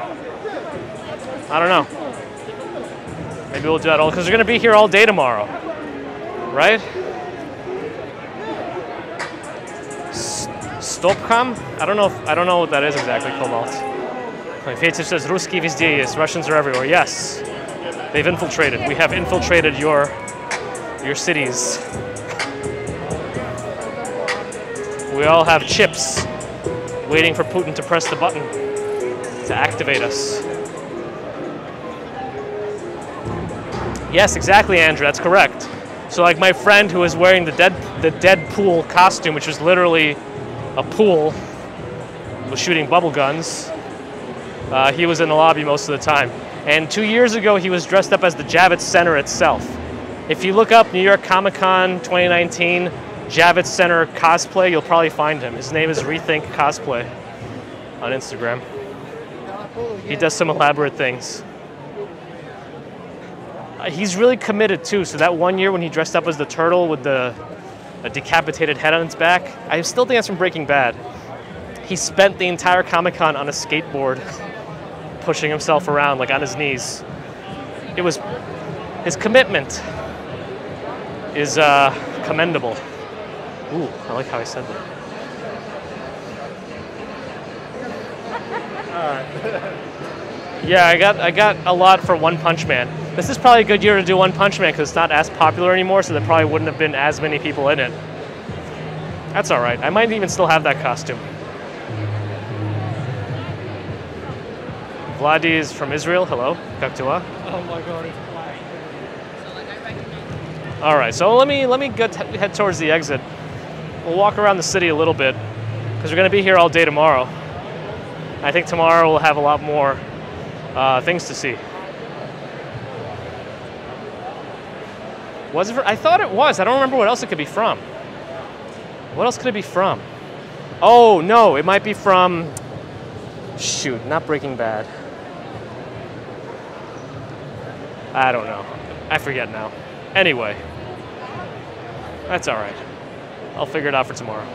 [SPEAKER 1] I don't know. Maybe we'll do that all because we're going to be here all day tomorrow, right? Stopkam? I don't know what that is exactly. Cobalt. Fetis says Ruski везде есть. Russians are everywhere. Yes, they've infiltrated. We have infiltrated your cities. We all have chips waiting for Putin to press the button to activate us. Yes, exactly, Andrew. That's correct. So, like my friend who was wearing the Deadpool costume, which was literally a pool, was shooting bubble guns. He was in the lobby most of the time. And 2 years ago, he was dressed up as the Javits Center itself. If you look up New York Comic-Con 2019 Javits Center cosplay, you'll probably find him. His name is Rethink Cosplay on Instagram. He does some elaborate things. He's really committed too. So that 1 year when he dressed up as the turtle with a decapitated head on its back, I still think that's from Breaking Bad. He spent the entire Comic-Con on a skateboard, pushing himself around like on his knees. It was, his commitment is commendable. Ooh, I like how I said that. Yeah, I got a lot for One Punch Man. This is probably a good year to do One Punch Man because it's not as popular anymore, so there probably wouldn't have been as many people in it. That's all right. I might even still have that costume. Vladi is from Israel. Hello. Kaktua.
[SPEAKER 5] Oh my God, it's black.
[SPEAKER 1] All right, so let me head towards the exit. We'll walk around the city a little bit because we're going to be here all day tomorrow. I think tomorrow we'll have a lot more things to see. Was it? I thought it was. I don't remember what else it could be from. What else could it be from? Oh no, it might be from. Shoot, not Breaking Bad. I don't know. I forget now. Anyway, that's all right. I'll figure it out for tomorrow.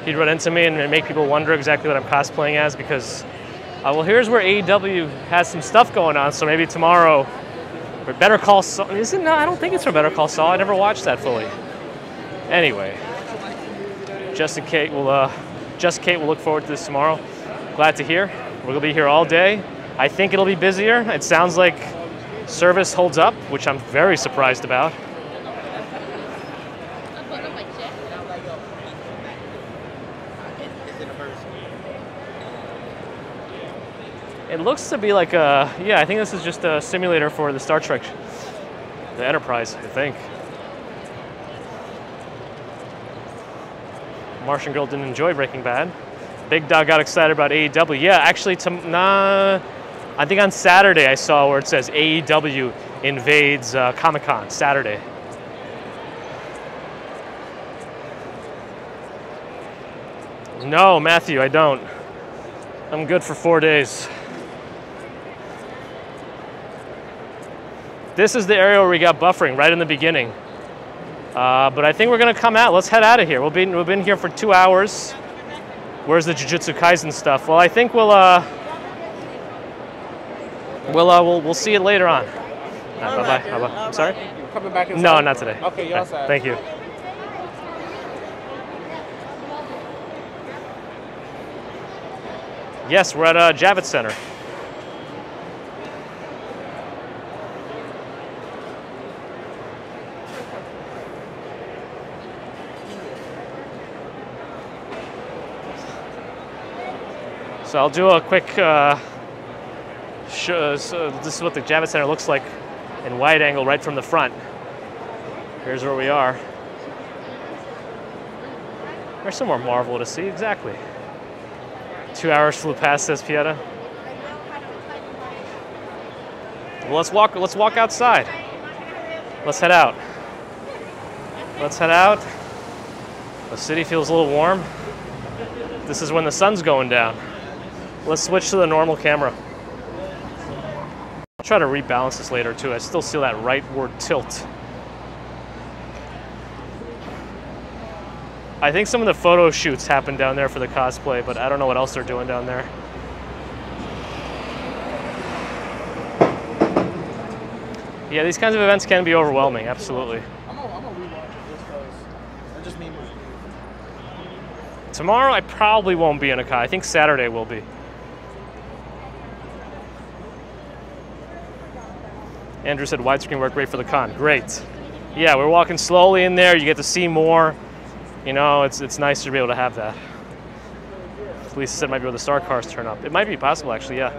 [SPEAKER 1] He'd run into me and make people wonder exactly what I'm cosplaying as because, well, here's where AEW has some stuff going on. So maybe tomorrow, or Better Call Saul. Is it? No, I don't think it's from Better Call Saul. I never watched that fully. Anyway, Just Kate will look forward to this tomorrow. Glad to hear. We're gonna be here all day. I think it'll be busier. It sounds like service holds up, which I'm very surprised about. It looks to be like a, yeah, I think this is just a simulator for the Star Trek, the Enterprise, I think. Martian Girl didn't enjoy Breaking Bad. Big Dog got excited about AEW. Yeah, actually, I think on Saturday I saw where it says AEW invades Comic-Con, Saturday. No, Matthew, I don't. I'm good for 4 days. This is the area where we got buffering right in the beginning. But I think we're gonna come out. Let's head out of here. We've been here for 2 hours. Where's the Jujutsu Kaisen stuff? Well, I think we'll see it later on. Bye-bye. I'm sorry?
[SPEAKER 3] Coming back inside?
[SPEAKER 1] No, not today.
[SPEAKER 3] Okay, you're outside.
[SPEAKER 1] Thank you. Yes, we're at Javits Center. So I'll do a quick so this is what the Javits Center looks like in wide angle right from the front. Here's where we are. There's some more Marvel to see, exactly. 2 hours flew past, says Pieta. Well, let's walk outside. Let's head out. Let's head out. The city feels a little warm. This is when the sun's going down. Let's switch to the normal camera. I'll try to rebalance this later too. I still see that rightward tilt. I think some of the photo shoots happen down there for the cosplay, but I don't know what else they're doing down there. Yeah, these kinds of events can be overwhelming, absolutely.
[SPEAKER 6] I'm gonna rewatch it just because I just need more.
[SPEAKER 1] Tomorrow I probably won't be in a con. I think Saturday will be. Andrew said widescreen worked great for the con. Great. Yeah, we're walking slowly in there. You get to see more. You know, it's nice to be able to have that. Lisa said maybe where the star cars turn up. It might be possible, actually, yeah.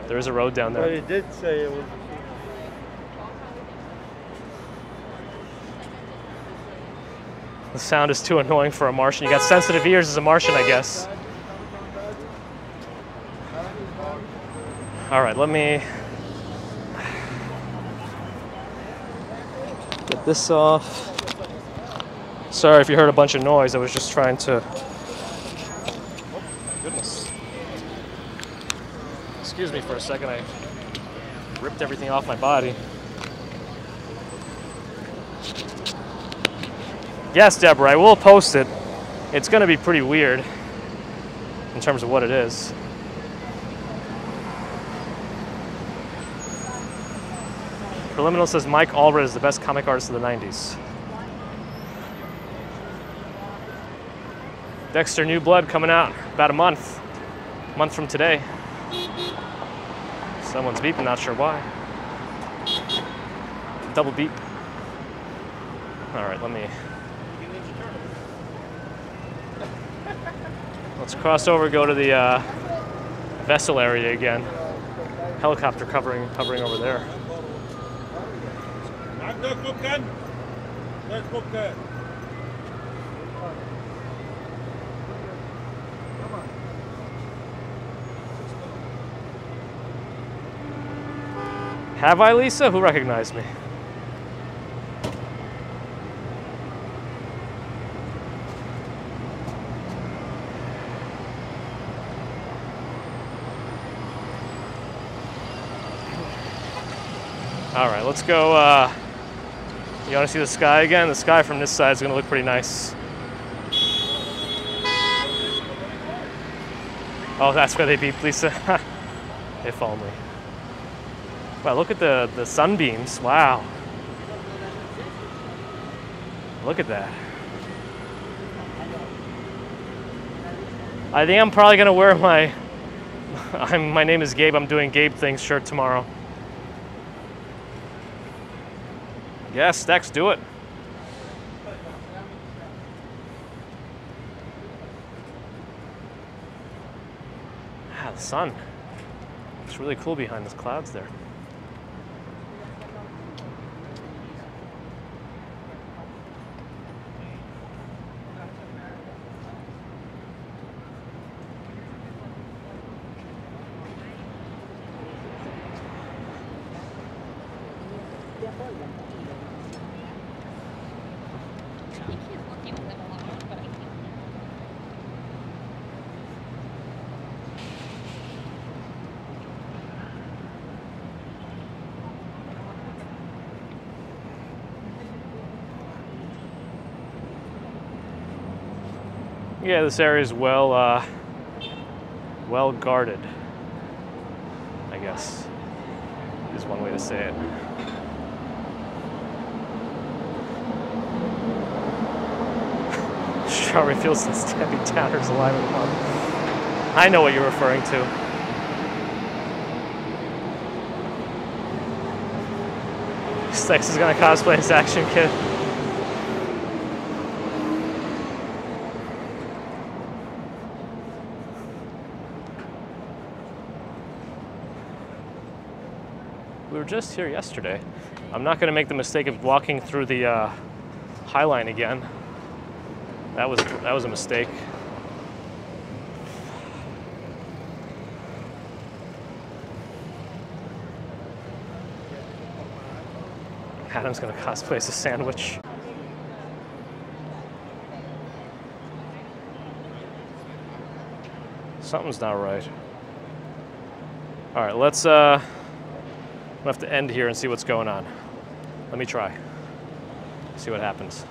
[SPEAKER 1] There is a road down there.
[SPEAKER 3] But it did say it was.
[SPEAKER 1] The sound is too annoying for a Martian. You got sensitive ears as a Martian, I guess. All right, let me get this off. Sorry if you heard a bunch of noise. I was just trying to... Oh, goodness. Excuse me for a second. I ripped everything off my body. Yes, Deborah, I will post it. It's going to be pretty weird in terms of what it is. Preliminal says Mike Allred is the best comic artist of the 90s. Dexter New Blood coming out about a month from today. Someone's beeping, not sure why. Double beep. All right, let's cross over, go to the vessel area again. Helicopter hovering over there. Have I, Lisa? Who recognized me? All right, let's go. You want to see the sky again? The sky from this side is going to look pretty nice. Oh, that's where they beeped, Lisa. If only. Wow, look at the sunbeams. Wow. Look at that. I think I'm probably going to wear my name is Gabe, I'm doing Gabe things shirt tomorrow. Yes, Dex, do it. Ah, the sun. It's really cool behind those clouds there. Yeah, this area is well guarded, I guess, is one way to say it. Strawberry Fields and Debbie Downer's alive and well. I know what you're referring to. Stex is gonna cosplay his Action Kid. We were just here yesterday. I'm not going to make the mistake of walking through the High Line again. That was a mistake. Adam's going to cosplay as a sandwich. Something's not right. All right, let's, we'll have to end here and see what's going on. Let me try. See what happens.